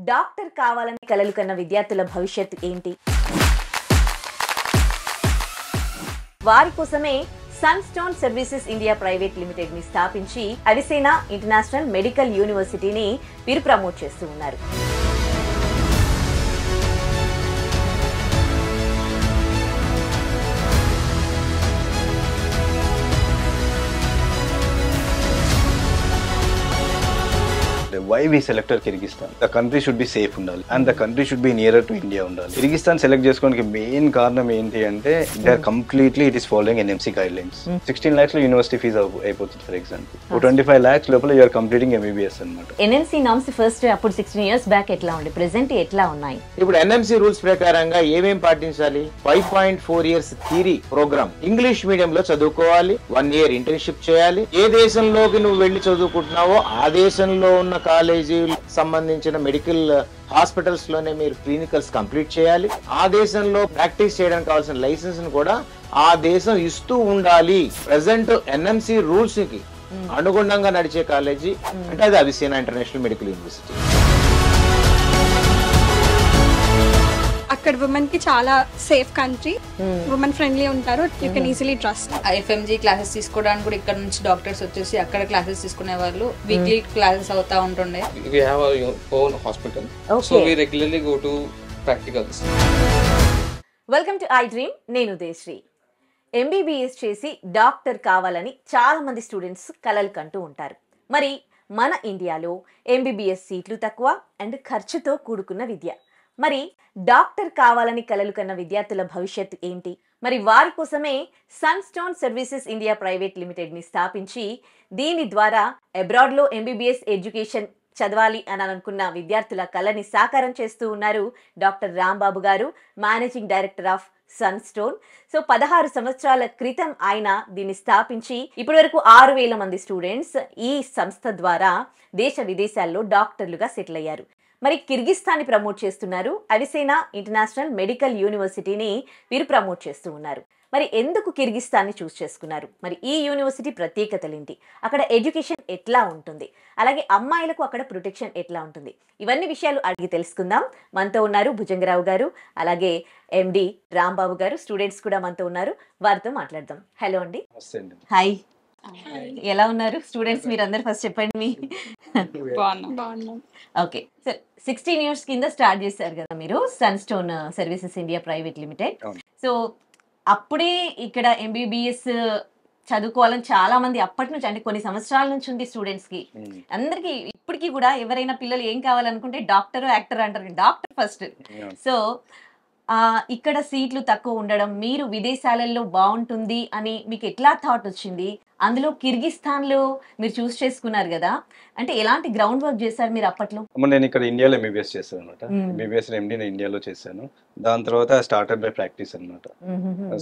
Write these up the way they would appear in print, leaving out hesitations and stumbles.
Doctor కావాలని కలలు కన్న విద్యార్థుల భవిష్యత్తు ఏంటి? వారి కోసమే Sunstone services India private limited ని స్థాపించి అవిసేనా ఇంటర్నేషనల్ మెడికల్ యూనివర్సిటీని వీరు ప్రమోట్ చేస్తూ ఉన్నారు. Why we selected Kyrgyzstan? The country should be safe undali and the country should be nearer to India undali. Kyrgyzstan select chesukodaniki main karanam enti ante they are completely it is following NMC guidelines. 16 lakhs lo university fees అయిపోతుంది for example. 25 lakhs లోపల you are completing MBBS అన్నమాట. NMC norms first అప్పుడు 16 years back ఎట్లా ఉండే present ఎట్లా ఉన్నాయి? ఇప్పుడు NMC rules ప్రకారంగా ఏమేం పాటించాలి? 5.4 years theory program English medium లో చదువుకోవాలి. 1 ఇయర్ ఇంటర్న్షిప్ చేయాలి. ఏ దేశంలోకి నువ్వు వెళ్లి చదువుకుంటున్నావో ఆ దేశంలో ఉన్న కాలేజీ సంబంధించిన మెడికల్ హాస్పిటల్స్ లోనే మీరు క్లినికల్స్ కంప్లీట్ చేయాలి. ఆ దేశంలో ప్రాక్టీస్ చేయడానికి కావాల్సిన లైసెన్స్ ను కూడా ఆ దేశం ఇస్తూ ఉండాలి. ప్రెసెంట్ NMC రూల్స్ కి అనుగుణంగా నడిచే కాలేజీ అంటే అది అవిసేనా ఇంటర్నేషనల్ మెడికల్ యూనివర్సిటీ. అక్కడ ఉమెన్ కి చాలా సేఫ్ కంట్రీ, ఉమెన్ ఫ్రెండ్లీ ఉంటారు, you can easily trust. FMG classes తీసుకోవడానికి కూడా ఇక్కడ నుంచి డాక్టర్స్ వచ్చేసి అక్కడ క్లాసెస్ తీసుకునే వాళ్ళు వీక్లీ క్లాసెస్ అవుతా ఉంటుండే. We have our own hospital, so we regularly go to practicals. Welcome to I dream. నేను దేశ్రీ. MBBS చేసి డాక్టర్ కావాలని చాలా మంది స్టూడెంట్స్ కలలు కంటూ ఉంటారు. మరి మన ఇండియాలో MBBS సీట్లు తక్కువ అండ్ ఖర్చుతో కూడుకున్న విద్య. మరి డాక్టర్ కావాలని కలలు కన్న విద్యార్థుల భవిష్యత్తు ఏంటి? మరి వారి కోసమే Sunstone services India private limited ని స్థాపించి దీని ద్వారా అబ్రాడ్ లో MBBS ఎడ్యుకేషన్ చదవాలి అని అనుకున్న విద్యార్థుల కళని సాకారం చేస్తూ ఉన్నారు డాక్టర్ రాంబాబు గారు, managing director of Sunstone. So 16 సంవత్సరాల క్రితం ఆయన దీన్ని స్థాపించి ఇప్పటి వరకు 6,000 మంది స్టూడెంట్స్ ఈ సంస్థ ద్వారా దేశ విదేశాల్లో డాక్టర్లుగా సెటిల్ అయ్యారు. మరి కిర్గిస్తాన్ని ప్రమోట్ చేస్తున్నారు. అవిసేనా ఇంటర్నేషనల్ మెడికల్ యూనివర్సిటీని వీరు ప్రమోట్ చేస్తూ ఉన్నారు. మరి ఎందుకు కిర్గిస్తాన్ని చూస్ చేసుకున్నారు? మరి ఈ యూనివర్సిటీ ప్రత్యేకతలు ఏంటి? అక్కడ ఎడ్యుకేషన్ ఎట్లా ఉంటుంది? అలాగే అమ్మాయిలకు అక్కడ ప్రొటెక్షన్ ఎట్లా ఉంటుంది? ఇవన్నీ విషయాలు అడిగి తెలుసుకుందాం. మనతో ఉన్నారు భుజంగరావు గారు, అలాగే MD రాంబాబు గారు. స్టూడెంట్స్ కూడా మనతో ఉన్నారు, వారితో మాట్లాడదాం. హలో అండి. హాయ్, ఎలా ఉన్నారు స్టూడెంట్స్? మీరు అందరు ఫస్ట్ చెప్పండి మీ. ఓకే సార్, 16 years కింద స్టార్ట్ చేశారు కదా మీరు Sunstone services India private limited. So అప్పుడే ఇక్కడ MBBS చదువుకోవాలని చాలా మంది అప్పటి నుంచి, అంటే కొన్ని సంవత్సరాల నుంచి ఉంది స్టూడెంట్స్ కి. అందరికి ఇప్పటికీ కూడా ఎవరైనా పిల్లలు ఏం కావాలనుకుంటే డాక్టర్, యాక్టర్ అంటారు. Doctor first. సో ఇక్కడ సీట్లు తక్కువ ఉండడం, మీరు విదేశాలలో బాగుంటుంది అని మీకు ఎట్లా థాట్ వచ్చింది? అందులో కిర్గిస్తాన్ లో మీరు చూస్ చేసుకున్నారు కదా, అంటే ఎలాంటి గ్రౌండ్ వర్క్ చేశారు మీరు అప్పట్లో? నేను ఇక్కడ ఇండియాలో MBBS చేశాను అనమాట. MBBS MD నేను ఇండియాలో చేశాను. దాని తర్వాత ఐ స్టార్టెడ్ బై ప్రాక్టీస్ అనమాట.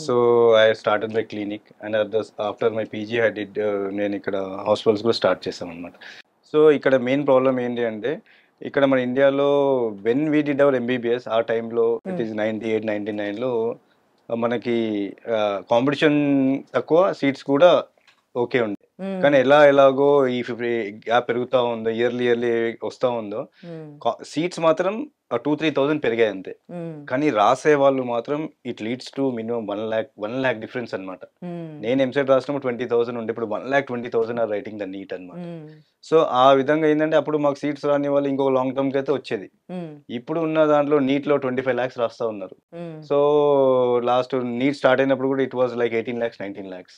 So I started by clinic and after my PG I did నేను ఇక్కడ హాస్పిటల్స్ కూడా స్టార్ట్ చేశాను అనమాట. సో ఇక్కడ మెయిన్ ప్రాబ్లం ఏంటి అంటే, ఇక్కడ మన ఇండియాలో when we did our MBBS ఆ టైంలో ఇట్ ఈస్ 98, 99లో మనకి కాంపిటీషన్ తక్కువ, సీట్స్ కూడా ఓకే ఉంది. కానీ ఎలాగో ఈ 50 గ్యాప్ పెరుగుతా ఉందో, ఇయర్లీ వస్తా ఉందో, సీట్స్ మాత్రం 2-3,000 పెరిగాయి అంతే. కానీ రాసే వాళ్ళు మాత్రం it leads to minimum 1 lakh difference అనమాట. నేను ఎంసెట్ రాసినప్పుడు 20,000 ఉండే, ఇప్పుడు 1,20,000 ఆర్ రైటింగ్ ద నీట్ అనమాట. సో ఆ విధంగా ఏంటంటే అప్పుడు మాకు సీట్స్ రాని వాళ్ళు ఇంకో లాంగ్ టర్మ్ కి అయితే వచ్చేది. ఇప్పుడు ఉన్న దాంట్లో నీట్ లో 25 lakhs రాస్తా ఉన్నారు. సో లాస్ట్ నీట్ స్టార్ట్ అయినప్పుడు కూడా it was like 18 lakhs, 19 lakhs.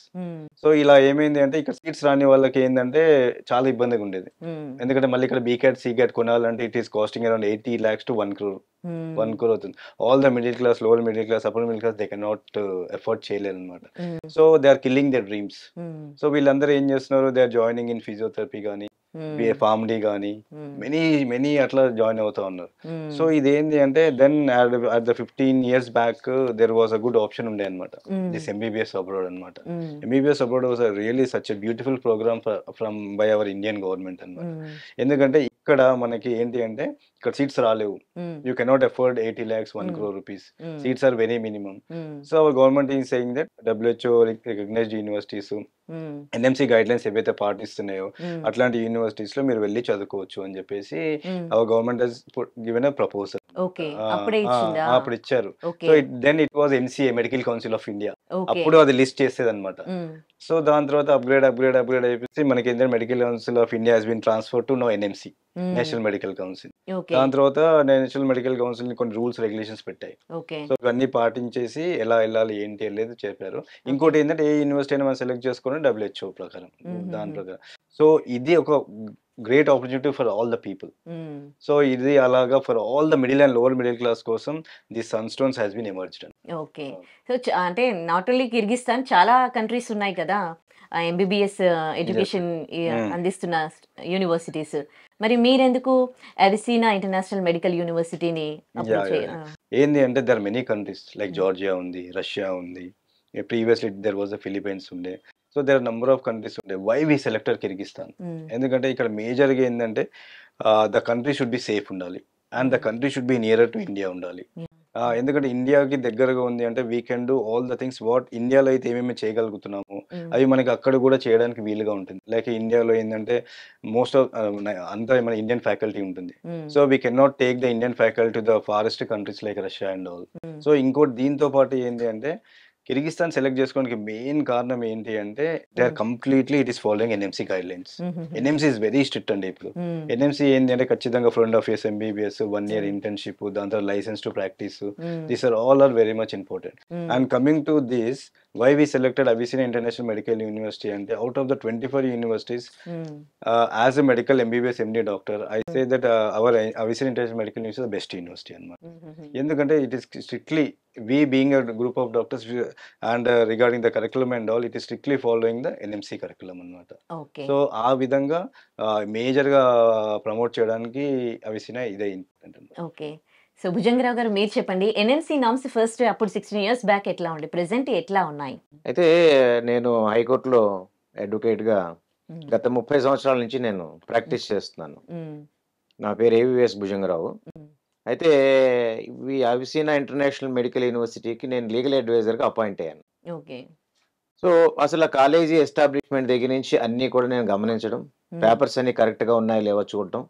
So ఇలా ఏమైంది అంటే ఇక్కడ సీట్స్ రాని వాళ్ళకి ఏంటంటే చాలా ఇబ్బందిగా ఉండేది. ఎందుకంటే మళ్ళీ ఇక్కడ BCAT, CCAT కొనాలంటే it is costing around 80 lakhs to 1 crore. 1 crore అవుతుంది. All the middle class, lower middle class, upper middle class they cannot afford చేయలేరు అనమాట. So they are killing their dreams. So వీళ్ళందరూ ఏం చేస్తున్నారు, they are joining in physiotherapy కానీ, pharm D కానీ, many అట్లా join అవుతా ఉన్నారు. సో ఇదేంటి అంటే then at the 15 years back there was a good option ఉండే అనమాట, దిస్ MBBS అబ్రాడ్ అనమాట. MBBS abroad was really such a beautiful program from by our Indian government అనమాట. ఎందుకంటే ఇక్కడ మనకి ఏంటి అంటే ఇక్కడ సీట్స్ రాలేవు. You cannot afford 80 lakhs 1 crore rupees. Seats are very minimum. So our government is saying that WHO recognized universities, NMC guidelines ఏవైతే పాటిస్తున్నాయో అట్లాంటి యూనివర్సిటీస్ లో మీరు వెళ్ళి చదువుకోవచ్చు అని చెప్పేసి our government has given a proposal. అప్పుడు ఇచ్చారు. So then it was MCA, medical council of India. అప్పుడు అది లిస్ట్ చేసేది అనమాట. సో దాని తర్వాత అప్గ్రేడ్ అయిపోయి మనకి ఏంటంటే medical council of India has been transfer to no NMC, national medical council. దాని తర్వాత నేషనల్ మెడికల్ కౌన్సిల్ కొన్ని రూల్స్ రెగ్యులేషన్స్ పెట్టాయి. సో ఇవన్నీ పాటించేసి ఎలా వెళ్ళాలి ఏంటి వెళ్ళేది చెప్పారు. ఇంకోటి ఏంటంటే ఏ యూనివర్సిటీ అయినా మనం సెలెక్ట్ చేసుకుని WHO ప్రకారం దాని ప్రకారం. సో ఇది ఒక great opportunity for all the people. So ఇది అలాగా for all the middle and lower middle class కోసం the Sunstones has been emerged. Okay. So అంటే నాట్ ఓన్లీ కిర్గిస్తాన్, చాలా కంట్రీస్ ఉన్నాయి కదా MBBS ఎడ్యుకేషన్ అందిస్తున్న యూనివర్సిటీస్. మరి మీరెందుకు అవిసీనా ఇంటర్నేషనల్ మెడికల్ యూనివర్సిటీని ఏంది అంటే there many countries like Georgia ఉంది, రష్యా ఉంది, previously there was the Philippines ఉండే. So there are number of countries ఉండే. Why we selected Kyrgyzstan? ఎందుకంటే ఇక్కడ మేజర్గా ఏంటంటే the country should be safe ఉండాలి and the country should be nearer to India ఉండాలి. ఎందుకంటే ఇండియాకి దగ్గరగా ఉంది అంటే we can do all the things what ఇండియాలో అయితే ఏమేమి చేయగలుగుతున్నాము అవి మనకి అక్కడ కూడా చేయడానికి వీలుగా ఉంటుంది. లైక్ ఇండియాలో ఏంటంటే మోస్ట్ ఆఫ్ అంతా మన ఇండియన్ ఫ్యాకల్టీ ఉంటుంది. So we can not take the Indian faculty to the forest countries like Russia and all. So ఇంకోటి దీంతో పాటు ఏంటి అంటే కిర్గిస్తాన్ సెలెక్ట్ చేసుకోవడానికి మెయిన్ కారణం ఏంటి అంటే they are completely it is following NMC guidelines. NMC is very strict అండి. ఇప్పుడు NMC ఏంటి అంటే ఖచ్చితంగా 4.5 years MBBS, 1 year ఇంటర్న్షిప్, దాని తర్వాత licence to practise. These are very much important. And coming to this, why we selected Avicenna International Medical University ante out of the 24 universities, as a medical MBBS MD doctor, I say that our Avicenna International Medical University is the best university anamata. Endukante it is strictly, we being a group of doctors and regarding the curriculum and all, it is strictly following the NMC curriculum anamata. Okay. So aa vidhanga major ga promote cheyadaniki Avicenna ide important. Okay. So Bhujanga Rao గారు మీరు చెప్పండి, NMC norms first అప్పుడు 16 years back ఎట్లా ఉండే, present ఎట్లా ఉన్నాయి? అయితే నేను హైకోర్టులో అడ్వకేట్గా గత 30 సంవత్సరాల నుంచి నేను ప్రాక్టీస్ చేస్తున్నాను. నా పేరు AVS భుజంగరావు. అయితే ఈ అవిసీనా ఇంటర్నేషనల్ మెడికల్ యూనివర్సిటీకి నేను లీగల్ అడ్వైజర్గా అపాయింట్ అయ్యాను. ఓకే. సో అసలు కాలేజీ ఎస్టాబ్లిష్మెంట్ దగ్గర నుంచి అన్నీ కూడా నేను గమనించడం, పేపర్స్ అన్ని కరెక్ట్గా ఉన్నాయో లేవో చూడటం,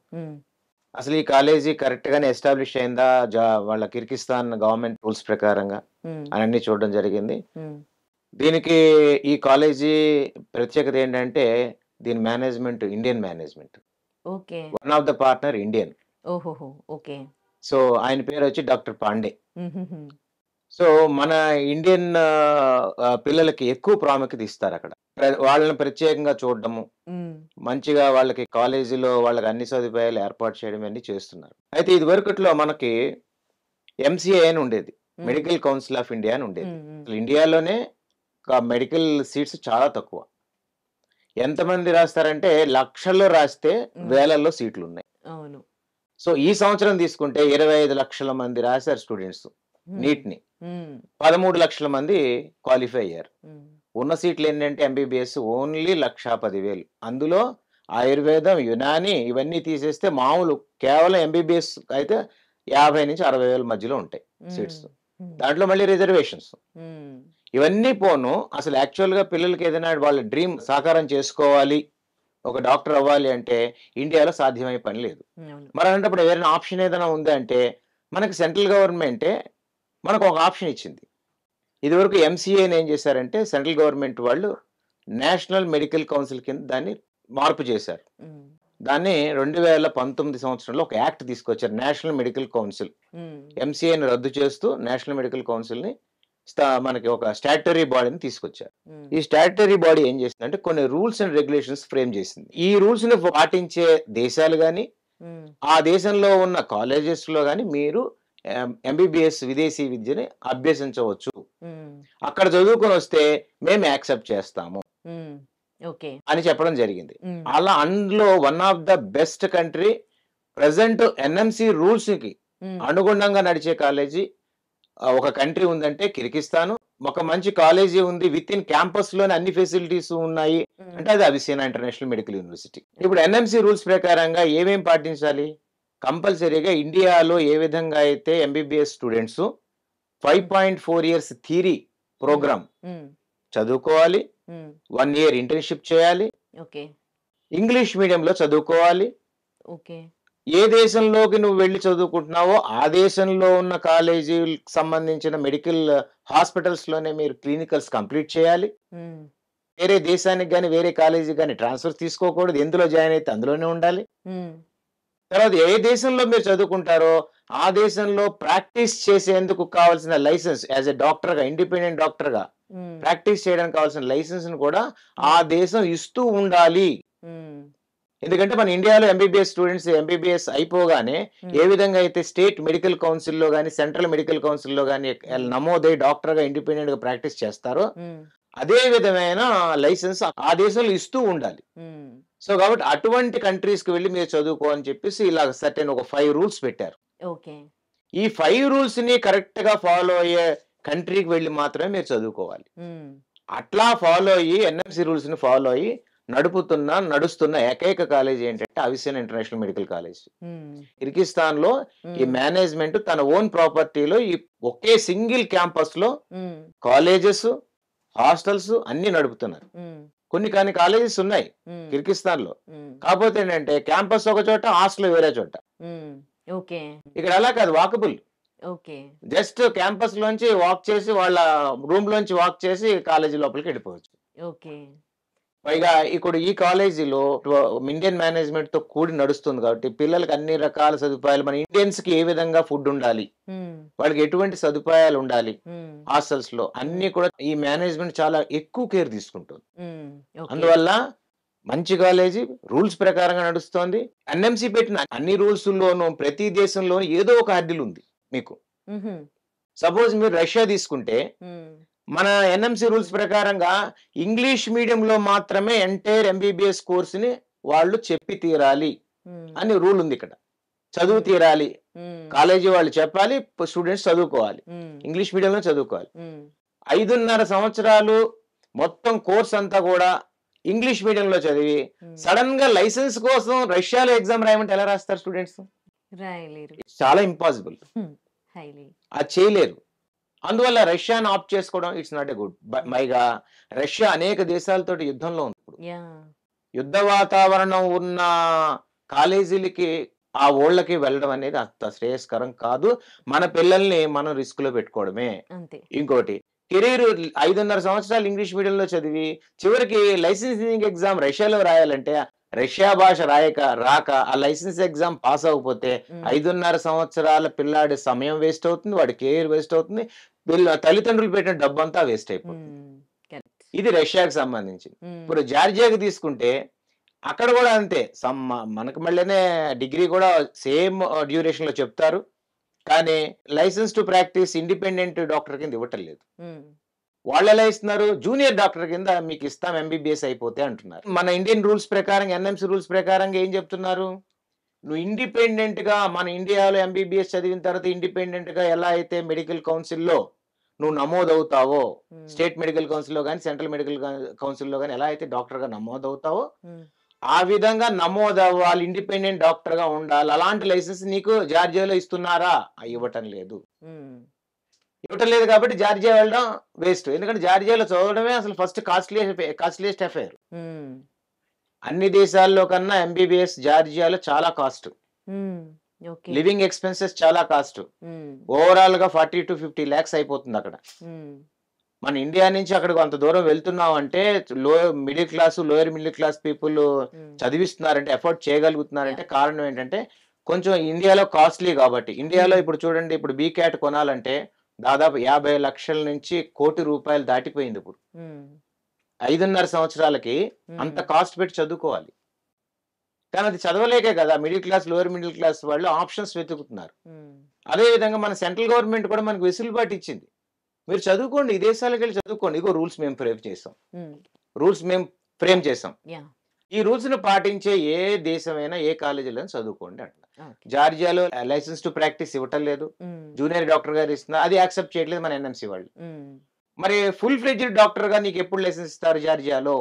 అసలు ఈ కాలేజీ కరెక్ట్ గానే ఎస్టాబ్లిష్ అయిందా వాళ్ళ కిర్గిస్తాన్ గవర్నమెంట్ రూల్స్ ప్రకారంగా అన్ని చూడడం జరిగింది. దీనికి ఈ కాలేజీ ప్రత్యేకత ఏంటంటే దీని management Indian management. Okay. One of the partner Indian. ఓహో. ఓకే. సో ఆయన పేరు వచ్చి డాక్టర్ పాండే. సో మన ఇండియన్ పిల్లలకి ఎక్కువ ప్రాముఖ్యత ఇస్తారు అక్కడ. వాళ్ళని ప్రత్యేకంగా చూడడము, మంచిగా వాళ్ళకి కాలేజీలో వాళ్ళకి అన్ని సదుపాయాలు ఏర్పాటు చేయడం అన్ని చేస్తున్నారు. అయితే ఇది వరకట్లో మనకి MCA అని ఉండేది, మెడికల్ కౌన్సిల్ ఆఫ్ ఇండియా అని ఉండేది. ఇండియాలోనే మెడికల్ సీట్స్ చాలా తక్కువ. ఎంతమంది రాస్తారంటే లక్షల్లో రాస్తే వేలల్లో సీట్లు ఉన్నాయి. సో ఈ సంవత్సరం తీసుకుంటే 25 లక్షల మంది రాశారు స్టూడెంట్స్ నీట్ ని, 13 లక్షల మంది క్వాలిఫై అయ్యారు. ఉన్న సీట్లు ఏంటంటే MBBS ఓన్లీ 1,10,000. అందులో ఆయుర్వేదం, యునాని ఇవన్నీ తీసేస్తే మామూలు కేవలం MBBS అయితే 50 నుంచి 60,000 మధ్యలో ఉంటాయి సీట్స్. దాంట్లో మళ్ళీ రిజర్వేషన్స్ ఇవన్నీ పోను. అసలు యాక్చువల్గా పిల్లలకి ఏదైనా వాళ్ళ డ్రీమ్ సాకారం చేసుకోవాలి, ఒక డాక్టర్ అవ్వాలి అంటే ఇండియాలో సాధ్యమయ్యే పని లేదు. మరి అలాంటప్పుడు ఏదైనా ఆప్షన్ ఏదైనా ఉంది అంటే మనకి సెంట్రల్ గవర్నమెంటే మనకు ఒక ఆప్షన్ ఇచ్చింది. ఇదివరకు MCAని ఏం చేశారంటే సెంట్రల్ గవర్నమెంట్ వాళ్ళు నేషనల్ మెడికల్ కౌన్సిల్ కింద దాన్ని మార్పు చేశారు. దాన్ని 2019 సంవత్సరంలో ఒక యాక్ట్ తీసుకొచ్చారు, నేషనల్ మెడికల్ కౌన్సిల్. MCAని రద్దు చేస్తూ నేషనల్ మెడికల్ కౌన్సిల్ని మనకి ఒక స్టాట్యుటరీ బాడీని తీసుకొచ్చారు. ఈ స్టాట్యుటరీ బాడీ ఏం చేసిందంటే కొన్ని రూల్స్ అండ్ రెగ్యులేషన్స్ ఫ్రేమ్ చేసింది. ఈ రూల్స్ ని పాటించే దేశాలు కానీ ఆ దేశంలో ఉన్న కాలేజెస్ లో కానీ మీరు MBBS విదేశీ విద్యని అభ్యసించవచ్చు, అక్కడ చదువుకొని వస్తే మేము యాక్సెప్ట్ చేస్తాము అని చెప్పడం జరిగింది. అలా అందులో one of the best country present NMC rules కి అనుగుణంగా నడిచే కాలేజీ ఒక కంట్రీ ఉందంటే కిర్గిస్తాను, ఒక మంచి కాలేజీ ఉంది, విత్ ఇన్ క్యాంపస్ లోనే అన్ని ఫెసిలిటీస్ ఉన్నాయి అంటే అది అవిసినా ఇంటర్నేషనల్ మెడికల్ యూనివర్సిటీ. ఇప్పుడు ఎన్ఎంసి రూల్స్ ప్రకారంగా ఏమేం పాటించాలి? కంపల్సరీగా ఇండియాలో ఏ విధంగా అయితే MBBS students 5.4 years theory program చదువుకోవాలి, 1 ఇయర్ ఇంటర్న్షిప్ చేయాలి, ఓకే ఇంగ్లీష్ మీడియంలో చదువుకోవాలి. ఓకే ఏ దేశంలోకి నువ్వు వెళ్ళి చదువుకుంటున్నావో ఆ దేశంలో ఉన్న కాలేజీకి సంబంధించిన మెడికల్ హాస్పిటల్స్ లోనే మీరు క్లినికల్స్ కంప్లీట్ చేయాలి. వేరే దేశానికి కానీ వేరే కాలేజీకి కానీ ట్రాన్స్ఫర్ తీసుకోకూడదు. ఎందులో జాయిన్ అయితే అందులోనే ఉండాలి. తర్వాత ఏ దేశంలో మీరు చదువుకుంటారో ఆ దేశంలో ప్రాక్టీస్ చేసేందుకు కావాల్సిన లైసెన్స్, యాజ్ ఎ డాక్టర్ గా, ఇండిపెండెంట్ డాక్టర్ గా ప్రాక్టీస్ చేయడానికి కావాల్సిన లైసెన్స్ ను కూడా ఆ దేశం ఇస్తూ ఉండాలి. ఎందుకంటే మన ఇండియాలో ఎంబీబీఎస్ స్టూడెంట్స్ ఎంబీబీఎస్ అయిపోగానే ఏ విధంగా అయితే స్టేట్ మెడికల్ కౌన్సిల్లో కానీ సెంట్రల్ మెడికల్ కౌన్సిల్లో కానీ నమోదై డాక్టర్ గా ఇండిపెండెంట్ గా ప్రాక్టీస్ చేస్తారో అదే విధమైన లైసెన్స్ ఆ దేశంలో ఇస్తూ ఉండాలి. సో కాబట్టి అటువంటి కంట్రీస్ కి వెళ్ళి మీరు చదువుకో అని చెప్పేసి ఇలా సర్టెన్ ఒక 5 రూల్స్ పెట్టారు. ఓకే ఈ 5 రూల్స్ ని కరెక్ట్ గా ఫాలో అయ్యే కంట్రీకి వెళ్ళి మాత్రమే మీరు చదువుకోవాలి. అట్లా ఫాలో అయ్యి ఎన్ఎంసి రూల్స్ ని ఫాలో అయ్యి నడుస్తున్న ఏకైక కాలేజ్ ఏంటంటే అవిసినా ఇంటర్నేషనల్ మెడికల్ కాలేజ్. కిర్గిస్తాన్ లో ఈ మేనేజ్మెంట్ తన ఓన్ ప్రాపర్టీలో ఈ ఒకే సింగిల్ క్యాంపస్ లో కాలేజెస్, హాస్టల్స్ అన్ని నడుపుతున్నారు. కొన్ని కాలేజెస్ ఉన్నాయి కిర్గిస్తాన్ లో, కాకపోతే ఏంటంటే క్యాంపస్ ఒక చోట, హాస్టల్ వేరే చోట. ఇక్కడ అలా కాదు, వాకబుల్. జస్ట్ క్యాంపస్ లోంచి వాక్ చేసి వాళ్ళ రూమ్ లోంచి వాక్ చేసి కాలేజీ లోపలికి వెళ్ళిపోవచ్చు. పైగా ఇప్పుడు ఈ కాలేజీలో ఇండియన్ మేనేజ్మెంట్ తో కూడి నడుస్తుంది కాబట్టి పిల్లలకి అన్ని రకాల సదుపాయాలు, మన ఇండియన్స్ కి ఏ విధంగా ఫుడ్ ఉండాలి, వాళ్ళకి ఎటువంటి సదుపాయాలు ఉండాలి హాస్టల్స్ లో అన్ని కూడా ఈ మేనేజ్మెంట్ చాలా ఎక్కువ కేర్ తీసుకుంటుంది. అందువల్ల మంచి కాలేజీ రూల్స్ ప్రకారంగా నడుస్తోంది. ఎన్ఎంసి పెట్టిన అన్ని రూల్స్ లోనూ ప్రతి దేశంలోనూ ఏదో ఒక హద్దులు ఉంది మీకు. సపోజ్ మీరు రష్యా తీసుకుంటే మన ఎన్ఎంసి రూల్స్ ప్రకారంగా ఇంగ్లీష్ మీడియంలో మాత్రమే ఎంటైర్ ఎంబీబీఎస్ కోర్స్ ని వాళ్ళు చెప్పి తీరాలి అని రూల్ ఉంది. ఇక్కడ చదువు తీరాలి, కాలేజీ వాళ్ళు చెప్పాలి, స్టూడెంట్స్ చదువుకోవాలి, ఇంగ్లీష్ మీడియంలో చదువుకోవాలి. 5.5 సంవత్సరాలు మొత్తం కోర్స్ అంతా కూడా ఇంగ్లీష్ మీడియంలో చదివి సడన్ గా లైసెన్స్ కోసం రష్యాలో ఎగ్జామ్ రాయమంటే ఎలా రాస్తారు స్టూడెంట్స్? చాలా ఇంపాసిబుల్, అది చేయలేరు. అందువల్ల రష్యాను ఆప్ట్ చేసుకోవడం ఇట్స్ నాట్ ఎ గుడ్. పైగా రష్యా అనేక దేశాలతో యుద్ధంలో ఉంది. ఇప్పుడు యుద్ధ వాతావరణం ఉన్న కాలేజీలకి ఆ ఊళ్ళకి వెళ్ళడం అనేది అంత శ్రేయస్కరం కాదు. మన పిల్లల్ని మనం రిస్క్ లో పెట్టుకోవడమే. ఇంకోటి కెరీర్ 5.5 సంవత్సరాలు ఇంగ్లీష్ మీడియంలో చదివి చివరికి లైసెన్సింగ్ ఎగ్జామ్ రష్యాలో రాయాలంటే రష్యా భాష రాక ఆ లైసెన్స్ ఎగ్జామ్ పాస్ అవ్వకపోతే 5.5 సంవత్సరాల పిల్లాడి సమయం వేస్ట్ అవుతుంది, వాడి కెరీర్ వేస్ట్ అవుతుంది, తల్లిదండ్రులు పెట్టిన డబ్బంతా వేస్ట్ అయిపోతుంది. ఇది రష్యాకి సంబంధించింది. ఇప్పుడు జార్జియాకి తీసుకుంటే అక్కడ కూడా అంతే. మనకు మళ్ళీనే డిగ్రీ కూడా సేమ్ డ్యూరేషన్ లో చెప్తారు, కానీ licence to practise independent doctor కింద ఇవ్వటం లేదు. వాళ్ళు ఎలా ఇస్తున్నారు? జూనియర్ డాక్టర్ కింద మీకు ఇస్తాం ఎంబీబీఎస్ అయిపోతే అంటున్నారు. మన ఇండియన్ రూల్స్ ప్రకారం, ఎన్ఎంసి రూల్స్ ప్రకారంగా ఏం చెప్తున్నారు? నువ్వు ఇండిపెండెంట్ గా మన ఇండియాలో ఎంబీబీఎస్ చదివిన తర్వాత ఇండిపెండెంట్ గా ఎలా అయితే మెడికల్ కౌన్సిల్లో నువ్వు నమోదవుతావో, స్టేట్ మెడికల్ కౌన్సిల్లో కానీ సెంట్రల్ మెడికల్ కౌన్సిల్లో కానీ ఎలా అయితే డాక్టర్ గా నమోదవుతావో ఆ విధంగా నమోదవ్వాలి, ఇండిపెండెంట్ డాక్టర్ గా ఉండాలి. అలాంటి లైసెన్స్ నీకు జార్జియాలో ఇస్తున్నారా? ఇవ్వటం లేదు. కాబట్టి జార్జియా వెళ్ళడం వేస్ట్. ఎందుకంటే జార్జియాలో చదవడమే అసలు ఫస్ట్ కాస్ట్లీయెస్ట్ అఫైర్. అన్ని దేశాల్లో కన్నా ఎంబీబీఎస్ జార్జియాలో చాలా కాస్ట్. లివింగ్ ఎక్స్పెన్సెస్ చాలా కాస్ట్. ఓవరాల్ గా 40 to 50 lakhs అయిపోతుంది అక్కడ. మన ఇండియా నుంచి అక్కడికి అంత దూరం వెళ్తున్నాం అంటే middle class, lower middle class people చదివిస్తున్నారంటే, ఎఫోర్డ్ చేయగలుగుతున్నారంటే కారణం ఏంటంటే కొంచెం ఇండియాలో కాస్ట్లీ కాబట్టి. ఇండియాలో ఇప్పుడు చూడండి, ఇప్పుడు బీక్యాట్ కొనాలంటే దాదాపు 50 లక్షల నుంచి ₹1 కోటి దాటిపోయింది. ఇప్పుడు 5.5 సంవత్సరాలకి అంత కాస్ట్ పెట్టి చదువుకోవాలి. కానీ అది చదవలేకే కదా middle class, lower middle class వాళ్ళు ఆప్షన్స్ వెతుకుతున్నారు. అదే విధంగా మన సెంట్రల్ గవర్నమెంట్ కూడా మనకు వెసులుబాటు ఇచ్చింది. మీరు చదువుకోండి, ఈ దేశాలకు వెళ్ళి చదువుకోండి. ఇగో రూల్స్ మేము ఫ్రేమ్ చేసాం. ఈ రూల్స్ ను పాటించే ఏ దేశమైనా ఏ కాలేజీలో చదువుకోండి అంటున్నారు. జార్జియాలో లైసెన్స్ టు ప్రాక్టీస్ ఇవ్వటం లేదు, జూనియర్ డాక్టర్ గారు ఇస్తున్నారు, అది యాక్సెప్ట్ చేయట్లేదు మన ఎన్ఎంసి వాళ్ళు. మరి ఫుల్ ఫ్లెడ్జ్డ్ డాక్టర్గా నీకు ఎప్పుడు లైసెన్స్ ఇస్తారు జార్జియాలో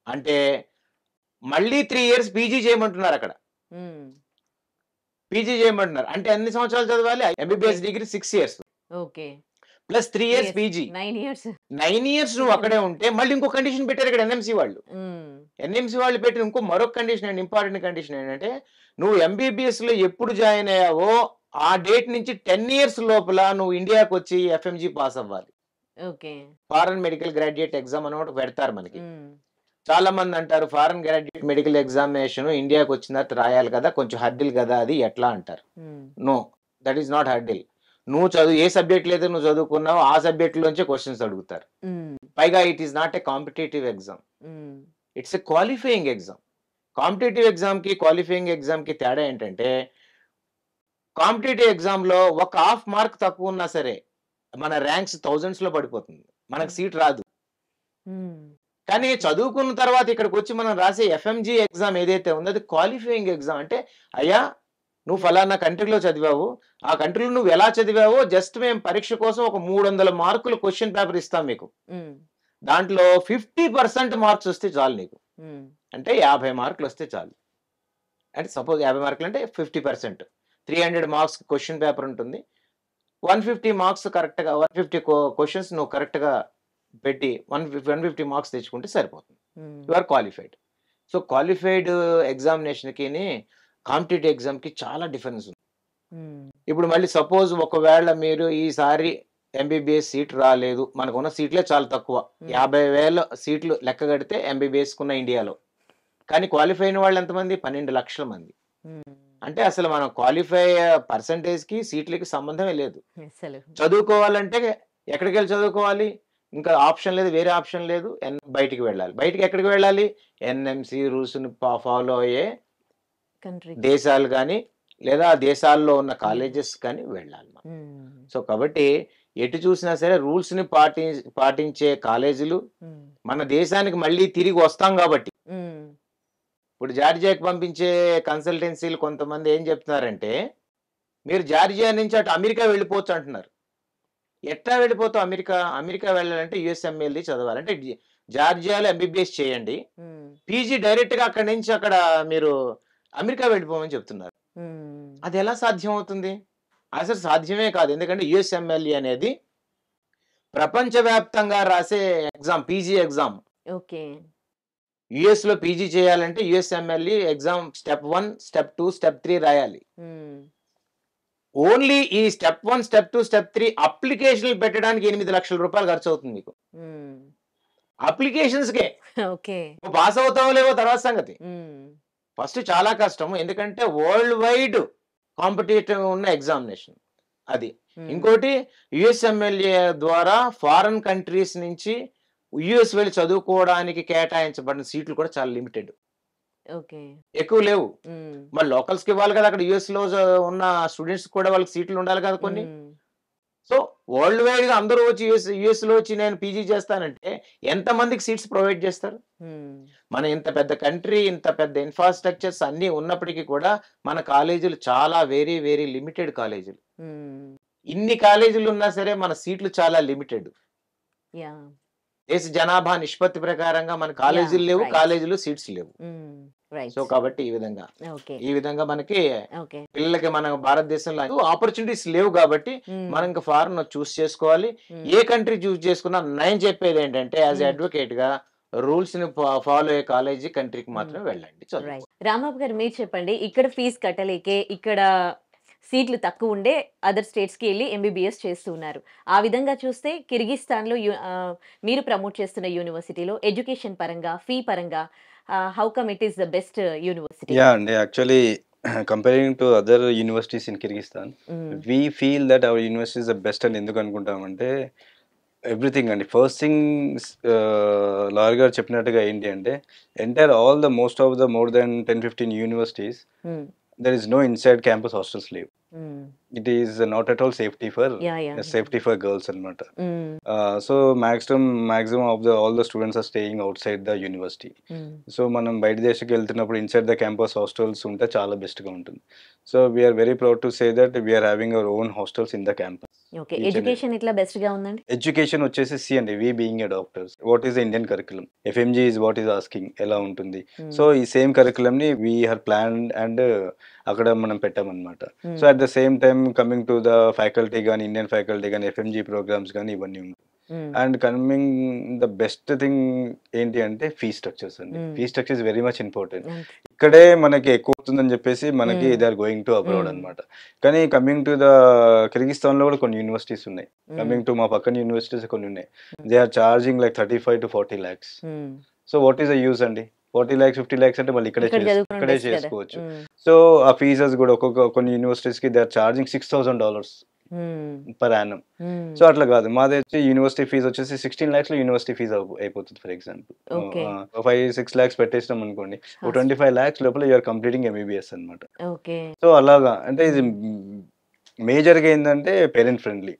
అంటే మళ్ళీ 3 years పీజీ చేయమంటున్నారు అక్కడ. పీజీ చేయమంటున్నారు అంటే ఎన్ని సంవత్సరాలు చదవాలి? MBBS degree 6 years okay plus 3 years PG. 9 years నువ్వు అక్కడే ఉంటే మళ్ళీ ఇంకో కండిషన్ పెట్టారు ఇక్కడ ఎన్ఎంసీ వాళ్ళు. ఎన్ఎంసీ వాళ్ళు పెట్టిన మరొక కండిషన్ అండి, ఇంపార్టెంట్ కండిషన్ ఏంటంటే నువ్వు ఎంబీబీఎస్ లో ఎప్పుడు జాయిన్ అయ్యావో ఆ డేట్ నుంచి 10 years లోపల నువ్వు ఇండియాకి వచ్చి ఎఫ్ఎంజీ పాస్ అవ్వాలి. ఫారెన్ మెడికల్ గ్రాడ్యుయేట్ ఎగ్జామ్ అని ఒకటి పెడతారు మనకి. చాలా మంది అంటారు ఫారెన్ గ్రాడ్యుయేట్ మెడికల్ ఎగ్జామినేషన్ ఇండియాకి వచ్చిన తర్వాత రాయాలి కదా, కొంచెం హర్డిల్ కదా, అది ఎట్లా అంటారు. No, that is not hurdle. నువ్వు ఏ సబ్జెక్ట్ లేదు నువ్వు చదువుకున్నావు ఆ సబ్జెక్ట్ లోంచే క్వశ్చన్స్ అడుగుతారు. పైగా it is not a competitive exam, it's a qualifying exam. Competitive exam కి క్వాలిఫైయింగ్ ఎగ్జామ్ కి తేడా ఏంటంటే కాంపిటేటివ్ ఎగ్జామ్ లో ఒక హాఫ్ మార్క్ తక్కువ ఉన్నా సరే మన ర్యాంక్స్ thousands లో పడిపోతుంది, మనకు సీట్ రాదు. కానీ చదువుకున్న తర్వాత ఇక్కడికి వచ్చి మనం రాసే ఎఫ్ఎంజీ ఎగ్జామ్ ఏదైతే ఉందో అది క్వాలిఫైయింగ్ ఎగ్జామ్. అంటే అయ్యా నువ్వు ఫలానా కంట్రీలో చదివావు, ఆ కంట్రీలో నువ్వు ఎలా చదివావో జస్ట్ మేము పరీక్ష కోసం ఒక 300 మార్కులు క్వశ్చన్ పేపర్ ఇస్తాం మీకు, దాంట్లో 50% మార్క్స్ వస్తే చాలు నీకు. అంటే 50 మార్కులు వస్తే చాలు. అంటే సపోజ్ 50 మార్కులు అంటే 50%, 300 మార్క్స్ క్వశ్చన్ పేపర్ ఉంటుంది. 150 మార్క్స్ కరెక్ట్గా 150 క్వశ్చన్స్ నువ్వు కరెక్ట్గా పెట్టి 150 మార్క్స్ తెచ్చుకుంటే సరిపోతుంది, you are qualified. So qualified ఎగ్జామినేషన్కి కాంపిటేటివ్ ఎగ్జామ్కి చాలా డిఫరెన్స్ ఉంది. ఇప్పుడు మళ్ళీ సపోజ్ ఒకవేళ మీరు ఈసారి ఎంబీబీఎస్ సీట్ రాలేదు, మనకున్న సీట్లే చాలా తక్కువ, 50,000 సీట్లు లెక్క కడితే ఎంబీబీఎస్ కున్న ఇండియాలో, కానీ క్వాలిఫై అయిన వాళ్ళు ఎంతమంది? 12 లక్షల మంది. అంటే అసలు మనం క్వాలిఫై పర్సంటేజ్కి సీట్లకి సంబంధమే లేదు. చదువుకోవాలంటే ఎక్కడికి వెళ్ళి చదువుకోవాలి? ఇంకా ఆప్షన్ లేదు, వేరే ఆప్షన్ లేదు, బయటికి వెళ్ళాలి. బయటికి ఎక్కడికి వెళ్ళాలి? ఎన్ఎంసి రూల్స్ని ఫాలో అయ్యే దేశాలు కానీ లేదా దేశాల్లో ఉన్న కాలేజెస్ కానీ వెళ్ళాలి మనం. సో కాబట్టి ఎటు చూసినా సరే రూల్స్ని పాటించే కాలేజీలు మన దేశానికి మళ్ళీ తిరిగి వస్తాం కాబట్టి. ఇప్పుడు జార్జియాకి పంపించే కన్సల్టెన్సీలు కొంతమంది ఏం చెప్తున్నారంటే మీరు జార్జియా నుంచి అటు అమెరికా వెళ్ళిపోవచ్చు అంటున్నారు. ఎట్లా వెళ్ళిపోతావు అమెరికా? అమెరికా వెళ్ళాలంటే యుఎస్ఎంఎల్ది చదవాలి. అంటే జార్జియాలో ఎంబీబీఎస్ చేయండి, పీజీ డైరెక్ట్గా అక్కడి నుంచి అక్కడ మీరు అమెరికా వెళ్ళిపోమని చెప్తున్నారు. అది ఎలా సాధ్యం అవుతుంది? అసలు సాధ్యమే కాదు. ఎందుకంటే యుఎస్ఎంఎల్ఈ అనేది ప్రపంచవ్యాప్తంగా రాసే ఎగ్జామ్, పీజీ ఎగ్జామ్. యుఎస్ లో పీజీ చేయాలంటే USMLE exam step 1, step 2, step 3 రాయాలి. ఓన్లీ ఈ స్టెప్ 1, స్టెప్ 2, స్టెప్ 3 అప్లికేషన్లు పెట్టడానికి 8 లక్షల రూపాయలు ఖర్చు అవుతుంది మీకు. అప్లికేషన్స్ కే పాస్ అవుతావో లేవో తర్వాత సంగతి. ఫస్ట్ చాలా కష్టం, ఎందుకంటే వరల్డ్ వైడ్ కాంపిటేటివ్ ఉన్న ఎగ్జామినేషన్ అది. ఇంకోటి యుఎస్ఎంఎల్ఏ ద్వారా ఫారెన్ కంట్రీస్ నుంచి యుఎస్ వెళ్ళి చదువుకోవడానికి కేటాయించబడిన సీట్లు కూడా చాలా లిమిటెడ్, ఎక్కువ లేవు. మరి లోకల్స్ కి ఇవ్వాలి కదా, అక్కడ యుఎస్ లో ఉన్న స్టూడెంట్స్ కూడా వాళ్ళకి సీట్లు ఉండాలి కదా కొన్ని. సో వరల్డ్ వైడ్ గా అందరూ వచ్చి యుఎస్ లో వచ్చి నేను పీజీ చేస్తానంటే ఎంత మందికి సీట్స్ ప్రొవైడ్ చేస్తారు? మన ఇంత పెద్ద కంట్రీ, ఇంత పెద్ద ఇన్ఫ్రాస్ట్రక్చర్స్ అన్ని ఉన్నప్పటికీ కూడా మన కాలేజీలు చాలా వెరీ వెరీ లిమిటెడ్ కాలేజీలు. ఇన్ని కాలేజీలు ఉన్నా సరే మన సీట్లు చాలా లిమిటెడ్. దేశ జనాభా నిష్పత్తి ప్రకారంగా మన కాలేజీలు లేవు, కాలేజీలు సీట్స్ లేవు. సో కాబట్టి ఈ విధంగా మనకి పిల్లలకి మన భారతదేశంలో ఆపర్చునిటీస్ లేవు కాబట్టి మనం ఇంకా ఫారెన్ చూస్ చేసుకోవాలి. ఏ కంట్రీ చూస్ చేసుకున్నా నేను చెప్పేది ఏంటంటే యాజ్ అడ్వకేట్ గా రూల్స్ ని ఫాలో అయ్యే కాలేజీ కంట్రీకి మాత్రమే వెళ్ళండి. రాంబాబు గారు మీరు చెప్పండి, ఇక్కడ ఫీజు కట్టలేకే ఇక్కడ సీట్లు తక్కువ ఉండే అదర్ స్టేట్స్కి వెళ్ళి ఎంబీబీఎస్ చేస్తున్నారు. ఆ విధంగా చూస్తే కిర్గిస్తాన్లో మీరు ప్రమోట్ చేస్తున్న యూనివర్సిటీలో ఎడ్యుకేషన్ పరంగా, ఫీ పరంగా how come it is the best university? Yeah అండి, actually comparing to other universities in Kyrgyzstan we feel that our university is the best అని ఎందుకు అనుకుంటామంటే ఎవ్రీథింగ్ అండి. ఫస్ట్ థింగ్ లాయర్ గారు చెప్పినట్టుగా ఏంటి అంటే entire all the most of the more than 10-15 universities there is no inside campus hostels leave. It is not at all safety for girls అనమాట. So maximum of all the students are staying outside the university. So మనం బయట దేశకి వెళ్తున్నప్పుడు inside the campus hostels ఉంటే చాలా best గా ఉంటుంది. So we are very proud to say that we are having our own hostels in the campus. Okay, education ఇట్లా best గా ఉందండి. ఎడ్యుకేషన్ వచ్చేసి సి అండి, we being a doctors, what is the Indian curriculum, FMG is what is asking ఎలా ఉంటుంది. So ఈ same curriculum ని we have plan and అక్కడ మనం పెట్టామన్నమాట. So at the same time coming to the faculty కానీ, Indian faculty కానీ, FMG programmes కానీ ఇవన్నీ ఉంటాయి. And coming the best thing ఏంటి అంటే ఫీ స్ట్రక్చర్స్ అండి. Fee structure is very much important. ఇక్కడే మనకి ఎక్కువ అవుతుందని చెప్పేసి మనకి they are going to abroad అనమాట. కానీ కమింగ్ టు ద కిర్గిస్తాన్ లో కూడా కొన్ని యూనివర్సిటీస్ ఉన్నాయి. కమింగ్ టు మా పక్కన యూనివర్సిటీస్ కొన్ని ఉన్నాయి. They are charging like 35 to 40 lakhs. So what is the use అండి? 40 lakhs 50 lakhs అంటే మళ్ళీ ఇక్కడే చేసుకోవచ్చు. సో ఆ ఫీజెస్ కూడా కొన్ని యూనివర్సిటీస్ కి they are charging $6,000 per annum. So అట్లా కాదు, మాది వచ్చి యూనివర్సిటీ ఫీజు వచ్చేసి 16 lakhs లో యూనివర్సిటీ ఫీజు అయిపోతుంది. ఫర్ ఎగ్జాంపుల్ 5-6 lakhs పెట్టేసినాం అనుకోండి, 25 lakhs లోపల యూఆర్ కంప్లీటింగ్ ఎంబీబీఎస్ అనమాట. సో అలాగా అంటే ఇది మేజర్ గా ఏంటంటే పేరెంట్ ఫ్రెండ్లీ.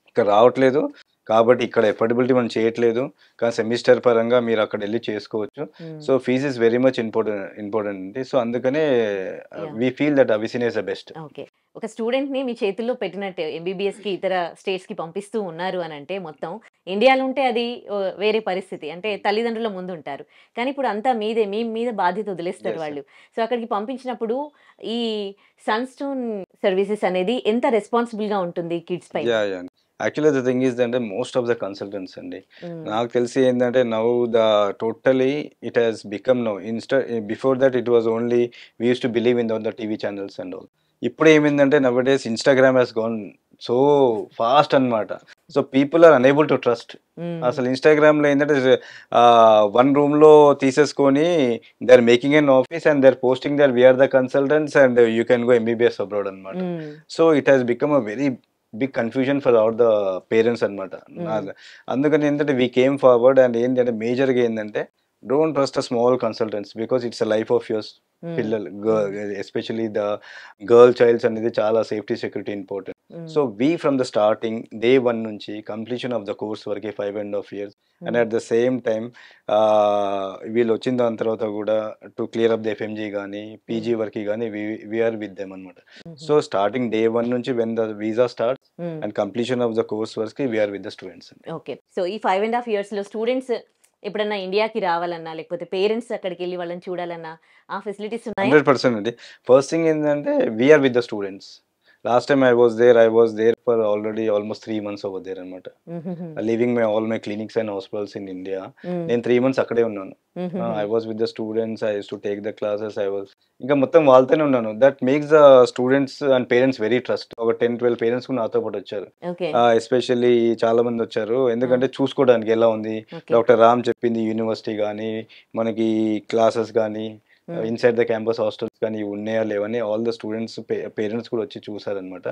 ఇక్కడ రావట్లేదు కాబట్టి ఇక్కడ ఎఫర్డబిలిటీ మనం చేయట్లేదు, కానీ సెమిస్టర్ పరంగా మీరు అక్కడ వెళ్ళి చేసుకోవచ్చు. So fees is very much important అండి. సో అందుకనే we feel that Avicenna is the best. Okay, ఒక స్టూడెంట్ ని మీ చేతుల్లో పెట్టినట్టే ఎంబీబీఎస్ కి ఇతర స్టేట్స్ కి పంపిస్తూ ఉన్నారు అని అంటే, మొత్తం ఇండియాలో ఉంటే అది వేరే పరిస్థితి, అంటే తల్లిదండ్రుల ముందు ఉంటారు. కానీ ఇప్పుడు అంతా మీదే, మీ మీద బాధ్యత వదిలేస్తారు వాళ్ళు. సో అక్కడికి పంపించినప్పుడు ఈ సన్స్టోన్ సర్వీసెస్ అనేది ఎంత రెస్పాన్సిబుల్ గా ఉంటుంది కిడ్స్ పై? యాక్చువల్లీ ద థింగ్ ఈస్ అంటే మోస్ట్ ఆఫ్ ద కన్సల్టెంట్స్ అండి, నాకు తెలిసి ఏంటంటే now the totally it has become now before that it was only we use to believe in the TV channels and all. ఇప్పుడు ఏమైందంటే nowadays Instagram has gone so fast అనమాట. So people are unable to trust. అసలు Instagram లో ఏంటంటే one room లో తీసేసుకొని they are making an office and they are posting there we are the consultants and you can go MBBS abroad అనమాట. So it has become a very big confusion for all the parents అనమాట. అందుకని ఏంటంటే we came forward and ఏంటంటే మేజర్గా ఏంటంటే don't trust a small consultants because it's a life of yours. పిల్లలు especially the girl child's అనేది చాలా safety security important. So we from the starting day 1 నుంచి కంప్లీషన్ ఆఫ్ ద కోర్స్ వరకు 5.5 years and at the same time వీళ్ళు వచ్చిన దాని తర్వాత కూడా to clear up the FMG కానీ పీజీ వరకు కానీ వీఆర్ విత్ దెమ్ అనమాట. సో స్టార్టింగ్ డే 1 నుంచి when the visa start and completion of the course వరకు we are with the students. Okay, so ఈ 5.5 years లో స్టూడెంట్స్ ఎప్పుడన్నా ఇండియాకి రావాలన్నా, లేకపోతే పేరెంట్స్ అక్కడికి వెళ్ళి వాళ్ళని చూడాలన్నా ఆ ఫెసిలిటీస్ ఉన్నాయి? 100% అండి. ఫస్ట్ థింగ్ ఏంటంటే we are with the students. Last time I was there for already almost 3 months over there అనమాట. Leaving all my clinics and hospitals in India. నేను 3 months అక్కడే ఉన్నాను. I was with the students, I used to take the classes, ఇంకా మొత్తం వాళ్ళతోనే ఉన్నాను. That makes the students and parents very trust. ఒక 10-12 parents కూడా నాతో పాటు వచ్చారు. ఎస్పెషల్లీ చాలా మంది వచ్చారు, ఎందుకంటే చూసుకోవడానికి ఎలా ఉంది డాక్టర్ రామ్ చెప్పింది యూనివర్సిటీ కానీ మనకి క్లాసెస్ కానీ ఇన్సైడ్ ద క్యాంపస్ హాస్టల్స్ కానీ ఉన్నాయా లేవని ఆల్ ద స్టూడెంట్స్ పేరెంట్స్ కూడా వచ్చి చూసారనమాట.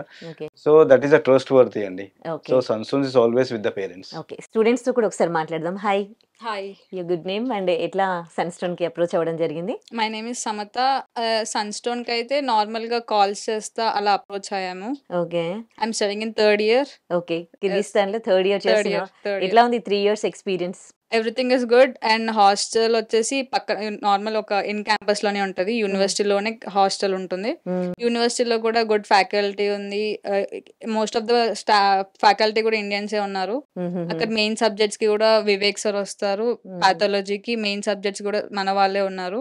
So that is a trustworthy అండి. So Sunstones is always with the parents. Okay, students తో కూడా ఒకసారి మాట్లాడదాం. Hi. Hi, your good name and ఎట్లా సన్స్టోన్ కి అప్రోచ్ అవ్వడం జరిగింది? My name is Samatha. Sunstone కి అయితే నార్మల్ గా కాల్స్ చేస్తా అలా అప్రోచ్ అయ్యాము. Okay, I'm studying in 3rd year. Okay, Kyrgyzstan లో 3rd year చేస్తున్నా. ఎట్లా ఉంది 3 years experience? Everything is good. And hostel వచ్చేసి పక్క నార్మల్ ఒక ఇన్ క్యాంపస్ లోనే ఉంటది, యూనివర్సిటీలోనే హాస్టల్ ఉంటుంది. యూనివర్సిటీలో కూడా గుడ్ ఫ్యాకల్టీ ఉంది. మోస్ట్ ఆఫ్ ద ఫ్యాకల్టీ కూడా ఇండియన్సే ఉన్నారు. అక్కడ మెయిన్ సబ్జెక్ట్స్ కి కూడా వివేక్ సార్ వస్తారు. పాథాలజీకి మెయిన్ సబ్జెక్ట్స్ కూడా మన వాళ్ళే ఉన్నారు.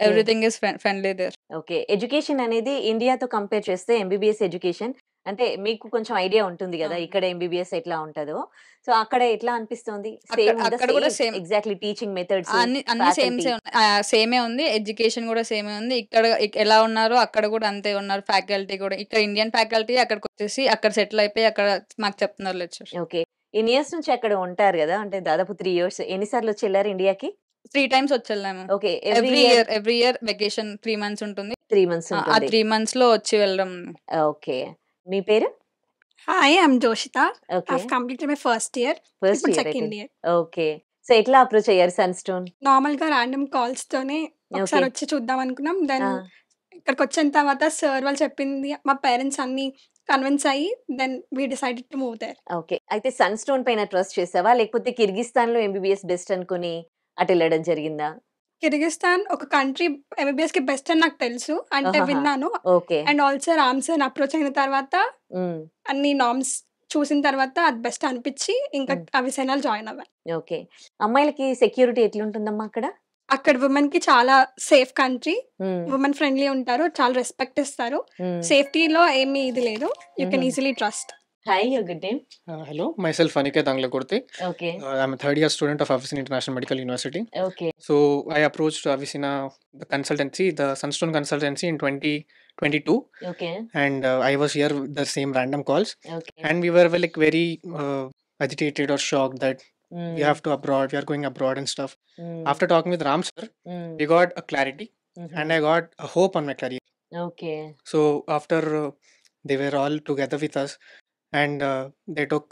Everything is friendly there. Okay, education అనేది ఇండియాతో కంపేర్ చేస్తే ఎంబీబీఎస్ ఎడ్యుకేషన్ అంటే మీకు కొంచెం ఐడియా ఉంటుంది కదా ఇక్కడ ఎంబీబీఎస్ ఎట్లా ఉంటుందో. సో అక్కడ ఎట్లా అనిపిస్తుంది? అక్కడ కూడా సేమ్ ఎగ్జాక్ట్లీ టీచింగ్ మెథడ్స్ అన్ని సేమే ఉంది. ఎడ్యుకేషన్ కూడా సేమే ఉంది. ఇక్కడ ఎలా ఉన్నారో అక్కడ కూడా అంతే ఉన్నారు. ఫ్యాకల్టీ కూడా ఇక్కడ ఇండియన్ ఫ్యాకల్టీ అక్కడికి వచ్చేసి అక్కడ సెటిల్ అయిపోయి అక్కడ మాకు చెప్తున్నారు లెక్చర్. ఓకే, ఇన్ ఇయర్స్ నుంచి అక్కడ ఉంటారు కదా, అంటే దాదాపు 3 years. ఎన్నిసార్లు వచ్చి వెళ్ళారు ఇండియాకి? 3 times వచ్చి వెళ్ళాము. Okay, every year vacation 3 months ఉంటుంది. 3 months ఆ 3 months లో వచ్చి వెళ్ళడం. ఓకే, మీ పేరు? Hi, I'm Joshitha. Okay, I've completed my first year. First year. Second year. Okay, so ఎట్లా అప్రోచ్ అయ్యారు సన్స్టోన్? నార్మల్ గా ర్యాండమ్ కాల్స్ తోనే ఒకసారి వచ్చి చూద్దాం అనుకున్నాం. దెన్ ఇక్కడికి వచ్చిన తర్వాత సార్ వాళ్ళు చెప్పింది మా పేరెంట్స్ అన్ని కన్విన్స్ అయ్యి then we decided to move there. Okay. అయితే సన్ స్టోన్ పైన ట్రస్ట్ చేసావా? లేకపోతే కిర్గిస్తాన్‌లో ఎంబీబీఎస్ బెస్ట్ అనుకుని అటు వెళ్ళడం జరిగిందా? కిర్గిస్తాన్ ఒక కంట్రీ ఎంబీబీఎస్‌కి బెస్ట్ అని నాకు తెలుసు. అంటే ఆహాహా! విన్నాను. ఓకే. అండ్ ఆల్సో రామ్ సార్‌ని అప్రోచ్ అయిన తర్వాత హ్మ్. అన్ని నార్మ్స్ చూసిన తర్వాత అది బెస్ట్ అనిపించి ఇంకా హ్మ్. అవిసేనాలో జాయిన్ అవ్వాను. ఓకే. అమ్మాయిలకి సెక్యూరిటీ ఎట్లుంటుందమ్మా అక్కడ? అక్కడ ఉమెన్‌కి చాలా సేఫ్ కంట్రీ. హ్మ్. ఉమెన్ ఫ్రెండ్లీ ఉంటారు. చాలా రెస్పెక్ట్ ఇస్తారు. హ్మ్. సేఫ్టీలో ఏమీ ఇది లేదు. యూ కెన్ హుహు. Easily trust. Hi, your good name? Hello, myself Aniket Anglakurti. Okay. I'm a third year student of Avicenna International Medical University. Okay. So I approached Avicenna, the consultancy, the Sunstone consultancy in 2022, okay. and I was here with the same random calls, okay. and we were like very agitated or shocked that we హ్మ్. have to abroad, we are going abroad and stuff. హ్మ్. After talking with Ram sir, హ్మ్. we got a clarity, హుహు. and I got a hope on my career. Okay. So after they were all together with us, and they took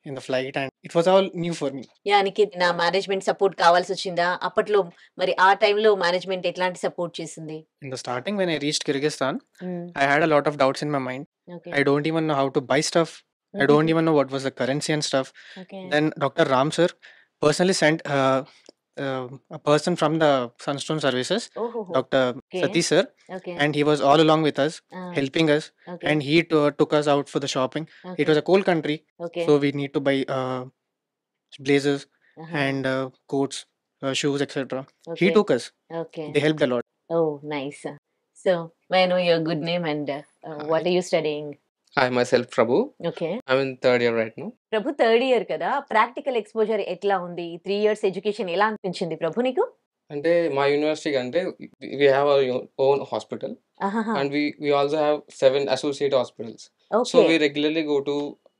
in the flight, and it was all new for me. యానికి నా management support కావాల్సొచ్చిందా? అప్పట్లో మరి ఆ టైంలో management ఎట్లాంటి support చేసింది? In the starting, when I reached Kyrgyzstan, హ్మ్. I had a lot of doubts in my mind. Okay. I don't even know how to buy stuff. I don't హుహుహు. even know what was the currency and stuff. Okay. Then Dr. Ram sir personally sent a person from the Sunstone services, ఓహోహో! Dr. Okay. Satish sir, okay. and he was all along with us, ఆ! helping us, okay. and he took us out for the shopping. It okay. was a cold country, okay. so we need to buy blazers ఆహా! and coats, shoes, etc. ఓకే. He took us. ఓకే. They helped a lot. Oh! Nice. So, may I know your good name and what Hi, are you studying? myself Prabhu. ఓకే. I'm in third year right now. Prabhu third year కదా! Practical exposure ఎట్లా ఉంది? 3 years education ఎలా అనిపించింది ప్రభు నీకు? అంటే మా యూనివర్సిటీకి అంటే we have our own hospital, ఆహాహా! and we also have 7 associate hospitals. So okay. we regularly go to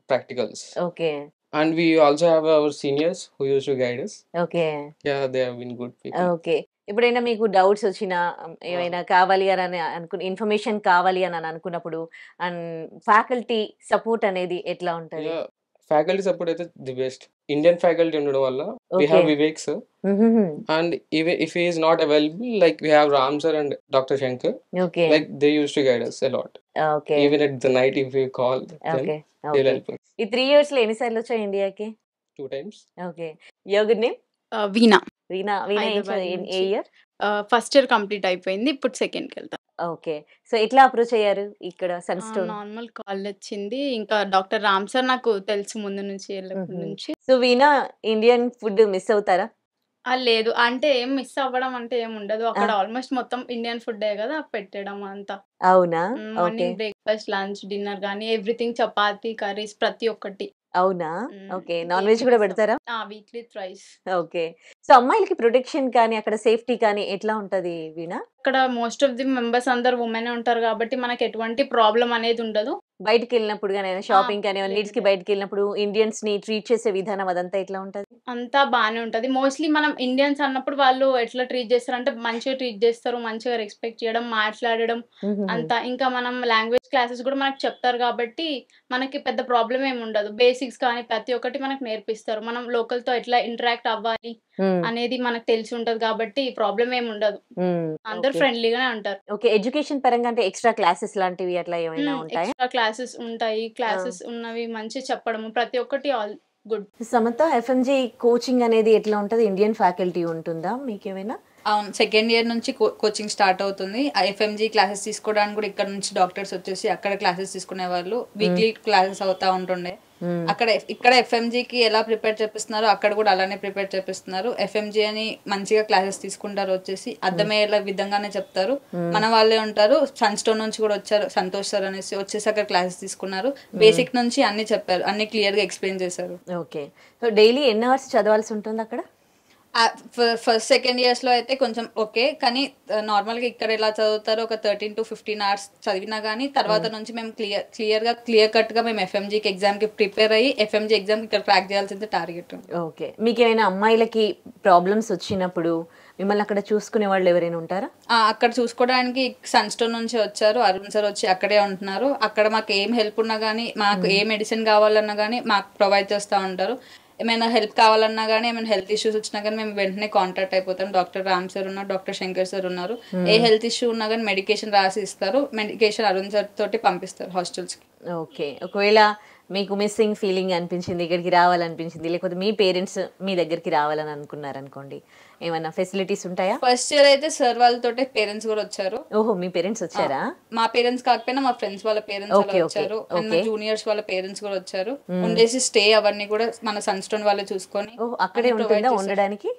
practicals, okay. and we also have our seniors who used to guide us. Okay. Yeah, they have been good people. Okay. ఎప్పుడైనా మీకు doubts వచ్చినా Uh, ఏమైనా కావాలి అని అనుకుని information కావాలి అని అనుకున్నప్పుడు అండ్ ఫ్యాకల్టీ సపోర్ట్ అనేది ఎట్లా ఉంటది? yeah, faculty support అయితే the best. Indian faculty ఉండడం వల్ల we okay. have Vivek sir, హుహుహు. and even if he is not available, like we have Ram sir and Dr. Shankar, okay. like they used to guide us a lot. Okay. Even at the night, if we call them, okay. they'll okay. help us. ఈ 3 ఇయర్స్‌లో ఎన్ని సార్లు వచ్చావు ఇండియాకి? 2 times. Okay. Your good name? Veena Veena. Veena ఏం హైదరాబాద్ ఏ నుంచి year? First year complete అయిపోయింది. ఇప్పుడు సెకండ్కి వెళ్తా. ఓకే. సో ఎట్లా అప్రోచ్ అయ్యారు ఇక్కడ సన్‌స్టోన్? నార్మల్ కాల్ వచ్చింది. ఇంకా డాక్టర్ రామ్ సార్ నాకు తెలుసు ముందు నుంచి వెళ్ళినప్పటి హుహు. నుంచి. సో వీణా ఇండియన్ ఫుడ్ మిస్ అవుతారా? లేదు అంటే ఏం మిస్ అవ్వడం అంటే ఏం ఉండదు. ఆ! అక్కడ ఆల్మోస్ట్ మొత్తం ఇండియన్ ఫుడ్డే కదా పెట్టడం అంతా. అవునా? Okay. Morning breakfast, lunch, dinner గానీ ఎవ్రీథింగ్ చపాతీ, కర్రీస్ ప్రతి ఒక్కటి. అవునా? ఓకే. నాన్ వెజ్ ఏమి కూడా మిస్ పెడతారా? Weekly thrice. ఓకే. సో అమ్మాయిలకి ప్రొటెక్షన్ కానీ, అక్కడ సేఫ్టీ కానీ ఎట్లా ఉంటది వీణా? అక్కడ మోస్ట్ ఆఫ్ ది మెంబర్స్ అందరూ వుమెనే ఉంటారు కాబట్టి మనకు ఎటువంటి ప్రాబ్లం అనేది ఉండదు. బయటికెళ్ళినప్పుడు గాని, షాపింగ్ కానీ, లేదు నీడ్స్‌కి లేదు. బయటికెళ్ళినప్పుడు ఇండియన్స్‌ని ట్రీట్ చేసే విధానం అదంతా ఎట్లా ఉంటది? అంతా బానే ఉంటది. మోస్ట్‌లీ మనం ఇండియన్స్ అన్నప్పుడు వాళ్ళు ఎట్లా ట్రీట్ చేస్తారంటే మంచిగా ట్రీట్ చేస్తారు. మంచిగా రెస్పెక్ట్ చేయడం, మాట్లాడడం హుహుహు. అంతా. ఇంకా మనం లాంగ్వేజ్ క్లాసెస్ కూడా మనకు చెప్తారు కాబట్టి మనకి పెద్ద ప్రాబ్లమ్ ఏమి ఉండదు. బేసిక్స్ కానీ ప్రతి ఒక్కటి మనకు నేర్పిస్తారు. మనం లోకల్‌తో ఎట్లా ఇంటరాక్ట్ అవ్వాలి హ్మ్. అనేది మనకు తెలిసి ఉంటది కాబట్టి ప్రాబ్లమ్ ఏమి ఉండదు. హ్మ్. అందరూ ఓకే. ఫ్రెండ్లీగానే ఉంటారు. ఓకే. ఎడ్యుకేషన్ పరంగా అంటే ఎక్స్‌ట్రా క్లాసెస్ లాంటివి అట్లా ఏమైనా ఉంటాయా? ఎక్స్‌ట్రా క్లాసెస్ ఉంటాయి. ఆ! క్లాసెస్ ఉన్నవి మంచిగా చెప్పడము ప్రతి ఒక్కటి all good. Samatha FMG coaching అనేది ఎట్లా ఉంటది? ఇండియన్ ఫ్యాకల్టీ ఉంటుందా మీకేమైనా? అవును. సెకండ్ ఇయర్ నుంచి కోచింగ్ స్టార్ట్ అవుతుంది. ఎఫ్ఎంజీ క్లాసెస్ తీసుకోవడానికి కూడా ఇక్కడ నుంచి డాక్టర్స్ వచ్చేసి అక్కడ క్లాసెస్ తీసుకునేవాళ్ళు. హ్మ్. వీక్లీ క్లాసెస్ అవుతా ఉంటుండే. హ్మ్. ఇక్కడ ఎఫ్ఎంజీకి ఎలా ప్రిపేర్ చేపిస్తున్నారో అక్కడ కూడా అలానే ప్రిపేర్ చేపిస్తున్నారు. ఎఫ్ఎంజీ అని మంచిగా క్లాసెస్ తీసుకుంటారు. వచ్చేసి హ్మ్. అర్థమయ్యేలా విధంగానే చెప్తారు. హ్మ్. మన వాళ్ళే ఉంటారు. సన్‌స్టోన్ నుంచి కూడా వచ్చారు. సంతోష్ సార్ అనేసి వచ్చేసి అక్కడ క్లాసెస్ తీసుకున్నారు. హ్మ్. బేసిక్ నుంచి అన్ని చెప్పారు. అన్ని క్లియర్‌గా ఎక్స్‌ప్లెయిన్ చేశారు. ఓకే. సో డైలీ ఎన్ని అవర్స్ చదవాల్సి ఉంటుంది అక్కడ? ఫస్ట్ సెకండ్ ఇయర్స్‌లో అయితే కొంచెం ఓకే. కానీ నార్మల్‌గా ఇక్కడ ఎలా చదువుతారో ఒక 13-15 అవర్స్ చదివినా గానీ తర్వాత హ్మ్. నుంచి మేము క్లియర్ కట్‌గా మేము ఎఫ్ఎంజీకి ఎగ్జామ్‌కి ప్రిపేర్ అయ్యి ఎఫ్ఎంజీ ఎగ్జామ్ ఇక్కడ క్రాక్ చేయాల్సిందే టార్గెట్. ఓకే. మీకేమైనా అమ్మాయిలకి ప్రాబ్లమ్స్ వచ్చినప్పుడు మిమ్మల్ని అక్కడ చూసుకునే వాళ్ళు ఎవరైనా ఉంటారా? అక్కడ చూసుకోవడానికి సన్‌స్టోన్ నుంచి వచ్చారు. అరుణ్ సార్ వచ్చి అక్కడే ఉంటున్నారు. అక్కడ మాకు ఏం హెల్ప్ ఉన్నా గానీ, మాకు ఏ హ్మ్. మెడిసిన్ కావాలన్నా గానీ మాకు ప్రొవైడ్ చేస్తా ఉంటారు. ఏమైనా హెల్ప్ కావాలన్నా కానీ ఏమైనా హెల్త్ ఇష్యూస్ వచ్చినా కానీ మేము వెంటనే కాంటాక్ట్ అయిపోతాం. డాక్టర్ రామ్ సార్ ఉన్నారు, డాక్టర్ శంకర్ సార్ ఉన్నారు. ఏ హెల్త్ ఇష్యూ ఉన్నా కానీ మెడికేషన్ రాసి ఇస్తారు. మెడికేషన్ అరుణ్ సార్ తోటి పంపిస్తారు హాస్టల్స్కి. ఓకే, ఒకవేళ మీకు మిస్సింగ్ ఫీలింగ్ అనిపించింది, ఇక్కడికి రావాలనిపించింది, లేకపోతే మీ పేరెంట్స్ మీ దగ్గరికి రావాలని అనుకున్నారనుకోండి, ఏమన్నా ఫెసిలిటీస్ ఉంటాయా? ఫస్ట్ ఇయర్ అయితే సార్ వాళ్ళతోటే పేరెంట్స్ కూడా వచ్చారు. ఓహో, మీ పేరెంట్స్ వచ్చారా? మా పేరెంట్స్ కాకపోయినా మా ఫ్రెండ్స్ వాళ్ళ పేరెంట్స్ వచ్చారు, అండ్ మా జూనియర్స్ వాళ్ళ పేరెంట్స్ కూడా వచ్చారు. ఉండేసి స్టే అవన్నీ కూడా మన సన్స్టోన్ వాళ్ళే చూసుకొని అక్కడే ఉంటుందా ఉండడానికి,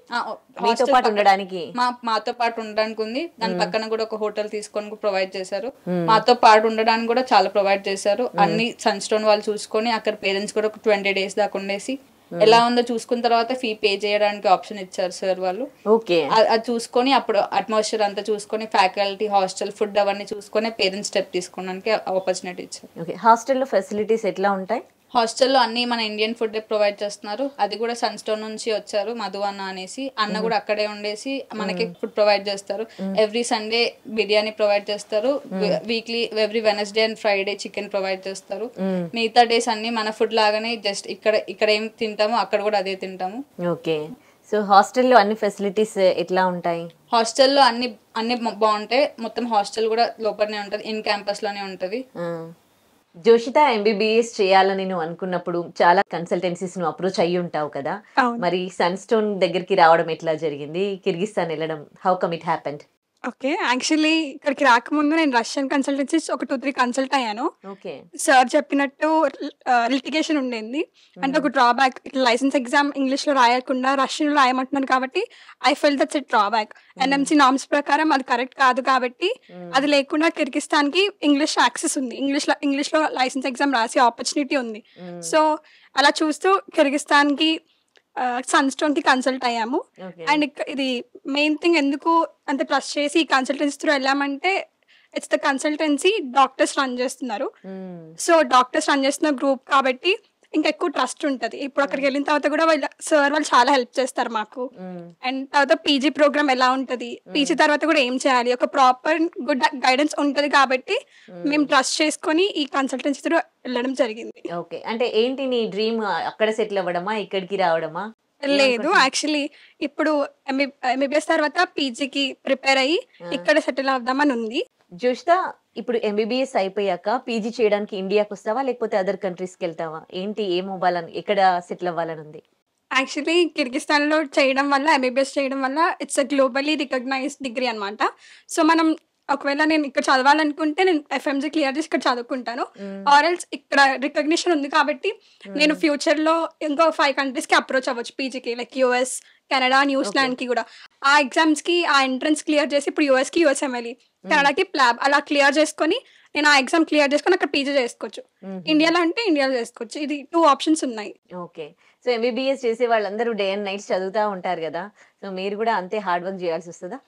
మీతో పాటు ఉండడానికి? మాతో పాటు ఉండడానికి ఉంది. దాని పక్కన కూడా ఒక హోటల్ తీసుకొని ప్రొవైడ్ చేశారు. మాతో పాటు ఉండడానికి కూడా చాలా ప్రొవైడ్ చేశారు. అన్ని సన్స్టోన్ వాళ్ళు చూసుకొని అక్కడ పేరెంట్స్ కూడా ఒక 20 days దాకా ఉండేసి ఎలా ఉందో చూసుకున్న తర్వాత ఫీ పే చేయడానికి ఆప్షన్ ఇచ్చారు సార్ వాళ్ళు. ఓకే, అది చూసుకొని అప్పుడు అట్మాస్ఫియర్ అంతా చూసుకొని ఫ్యాకల్టీ, హాస్టల్, ఫుడ్ అవన్నీ చూసుకొని పేరెంట్స్ స్టెప్ తీసుకోవడానికి ఆపర్చునిటీ ఇచ్చారు. ఓకే, హాస్టల్లో ఫెసిలిటీస్ ఎట్లా ఉంటాయి? హాస్టల్లో అన్ని మన ఇండియన్ ఫుడ్ ప్రొవైడ్ చేస్తున్నారు. అది కూడా సన్స్టోన్ నుంచి వచ్చారు మధు అన్న అనేసి, అన్న కూడా అక్కడే ఉండేసి మనకి ఫుడ్ ప్రొవైడ్ చేస్తారు. ఎవ్రీ సండే బిర్యానీ ప్రొవైడ్ చేస్తారు. Weekly every Wednesday and Friday chicken provide చేస్తారు. మిగతా డేస్ అన్ని మన ఫుడ్ లాగానే, జస్ట్ ఇక్కడ ఏం తింటామో అక్కడ కూడా అదే తింటాము. ఓకే, సో హాస్టల్లో అన్ని ఫెసిలిటీస్ ఎట్లా ఉంటాయి? హాస్టల్లో అన్ని బాగుంటాయి. మొత్తం హాస్టల్ కూడా లోపలనే ఉంటది, ఇన్ క్యాంపస్ లోనే ఉంటది. జోషిత, ఎంబీబీఎస్ చేయాలని నువ్వు అనుకున్నప్పుడు చాలా కన్సల్టెన్సీస్ నువ్వు అప్రోచ్ అయ్యి ఉంటావు కదా, మరి సన్స్టోన్ దగ్గరికి రావడం ఎట్లా జరిగింది? కిర్గిస్తాన్ వెళ్ళడం, how come it happened? Okay, actually ఇక్కడికి రాకముందు నేను రష్యన్ కన్సల్టెన్సీస్ ఒక 2-3 కన్సల్ట్ అయ్యాను. ఓకే, సార్ చెప్పినట్టు లిటిగేషన్ ఉండేది, అంటే ఒక డ్రాబ్యాక్, లైసెన్స్ ఎగ్జామ్ ఇంగ్లీష్లో రాయకుండా రష్యన్లో రాయమంటున్నాను కాబట్టి I feel that's a drawback. NMC norms ప్రకారం అది కరెక్ట్ కాదు కాబట్టి అది లేకుండా కిర్గిస్తాన్కి ఇంగ్లీష్ యాక్సెస్ ఉంది, ఇంగ్లీష్లో లైసెన్స్ ఎగ్జామ్ రాసే ఆపర్చునిటీ ఉంది. సో అలా చూస్తూ కిర్గిస్తాన్కి సన్స్టోన్ కి కన్సల్ట్ అయ్యాము. అండ్ ఇది మెయిన్ థింగ్ ఎందుకు అంత ట్రస్ట్ చేసి ఈ కన్సల్టెన్సీ త్రూ వెళ్ళామంటే, it's the consultancy doctors run చేస్తున్నారు. సో డాక్టర్స్ రన్ చేస్తున్న గ్రూప్ కాబట్టి ఇంకా ఎక్కువ ట్రస్ట్ ఉంటుంది. ఇప్పుడు అక్కడికి వెళ్ళిన తర్వాత కూడా వాళ్ళు చాలా హెల్ప్ చేస్తారు మాకు. అండ్ తర్వాత పీజీ ప్రోగ్రామ్ ఎలా ఉంటుంది, పీజీ తర్వాత కూడా ఏం చేయాలి, ఒక ప్రాపర్ గుడ్ గైడెన్స్ ఉంటుంది కాబట్టి మేము ట్రస్ట్ చేసుకొని ఈ కన్సల్టెన్సీ త్రూ వెళ్ళడం జరిగింది. ఓకే, అంటే ఏంటి నీ డ్రీమ్? అక్కడ సెటిల్ అవ్వడమా, ఇక్కడికి రావడమా? లేదు, యాక్చువల్లీ ఇప్పుడు ఎంబీబీఎస్ తర్వాత పీజీకి ప్రిపేర్ అయ్యి ఇక్కడ సెటిల్ అవుదామని ఉంది. జోషిత, ఇప్పుడు ఎంబీబీఎస్ అయిపోయాక పీజీ చేయడానికి ఇండియాకి వస్తావా, లేకపోతే అదర్ కంట్రీస్కి వెళ్తావా? ఏంటి, ఏం అవ్వాలని, ఎక్కడ సెటిల్ అవ్వాలని ఉంది? యాక్చువల్లీ కిర్గిస్తాన్లో చేయడం వల్ల, ఎంబీబీఎస్ చేయడం వల్ల it's a globally recognised degree అనమాట. సో మనం ఒకవేళ నేను ఇక్కడ చదవాలనుకుంటే నేను ఎఫ్ఎంజీ క్లియర్ చేసి ఇక్కడ చదువుకుంటాను, ఆర్ఎల్స్ ఇక్కడ రికగ్నిషన్ ఉంది కాబట్టి నేను ఫ్యూచర్లో ఇంకో 5 కంట్రీస్కి అప్రోచ్ అవ్వచ్చు పీజీకి, లైక్ యూఎస్, కెనడా, న్యూజిలాండ్కి కూడా. ఆ ఎగ్జామ్స్కి ఆ ఎంట్రన్స్ క్లియర్ చేసి ఇప్పుడు యూఎస్కి యూఎస్ఎంఎల్ఈ, కెనడాకి ప్లాబ్ అలా క్లియర్ చేసుకొని నేను ఆ ఎగ్జామ్ క్లియర్ చేసుకొని అక్కడ పీజీ చేసుకోవచ్చు. ఇండియాలో అంటే ఇండియాలో చేసుకోవచ్చు. ఇది 2 ఆప్షన్స్ ఉన్నాయి. ఓకే, సో ఎంబీబీఎస్ చేసే వాళ్ళందరూ డే అండ్ నైట్స్ చదువుతూ ఉంటారు కదా, సో మీరు కూడా అంతే హార్డ్ వర్క్ చేయాల్సి వస్తుందా?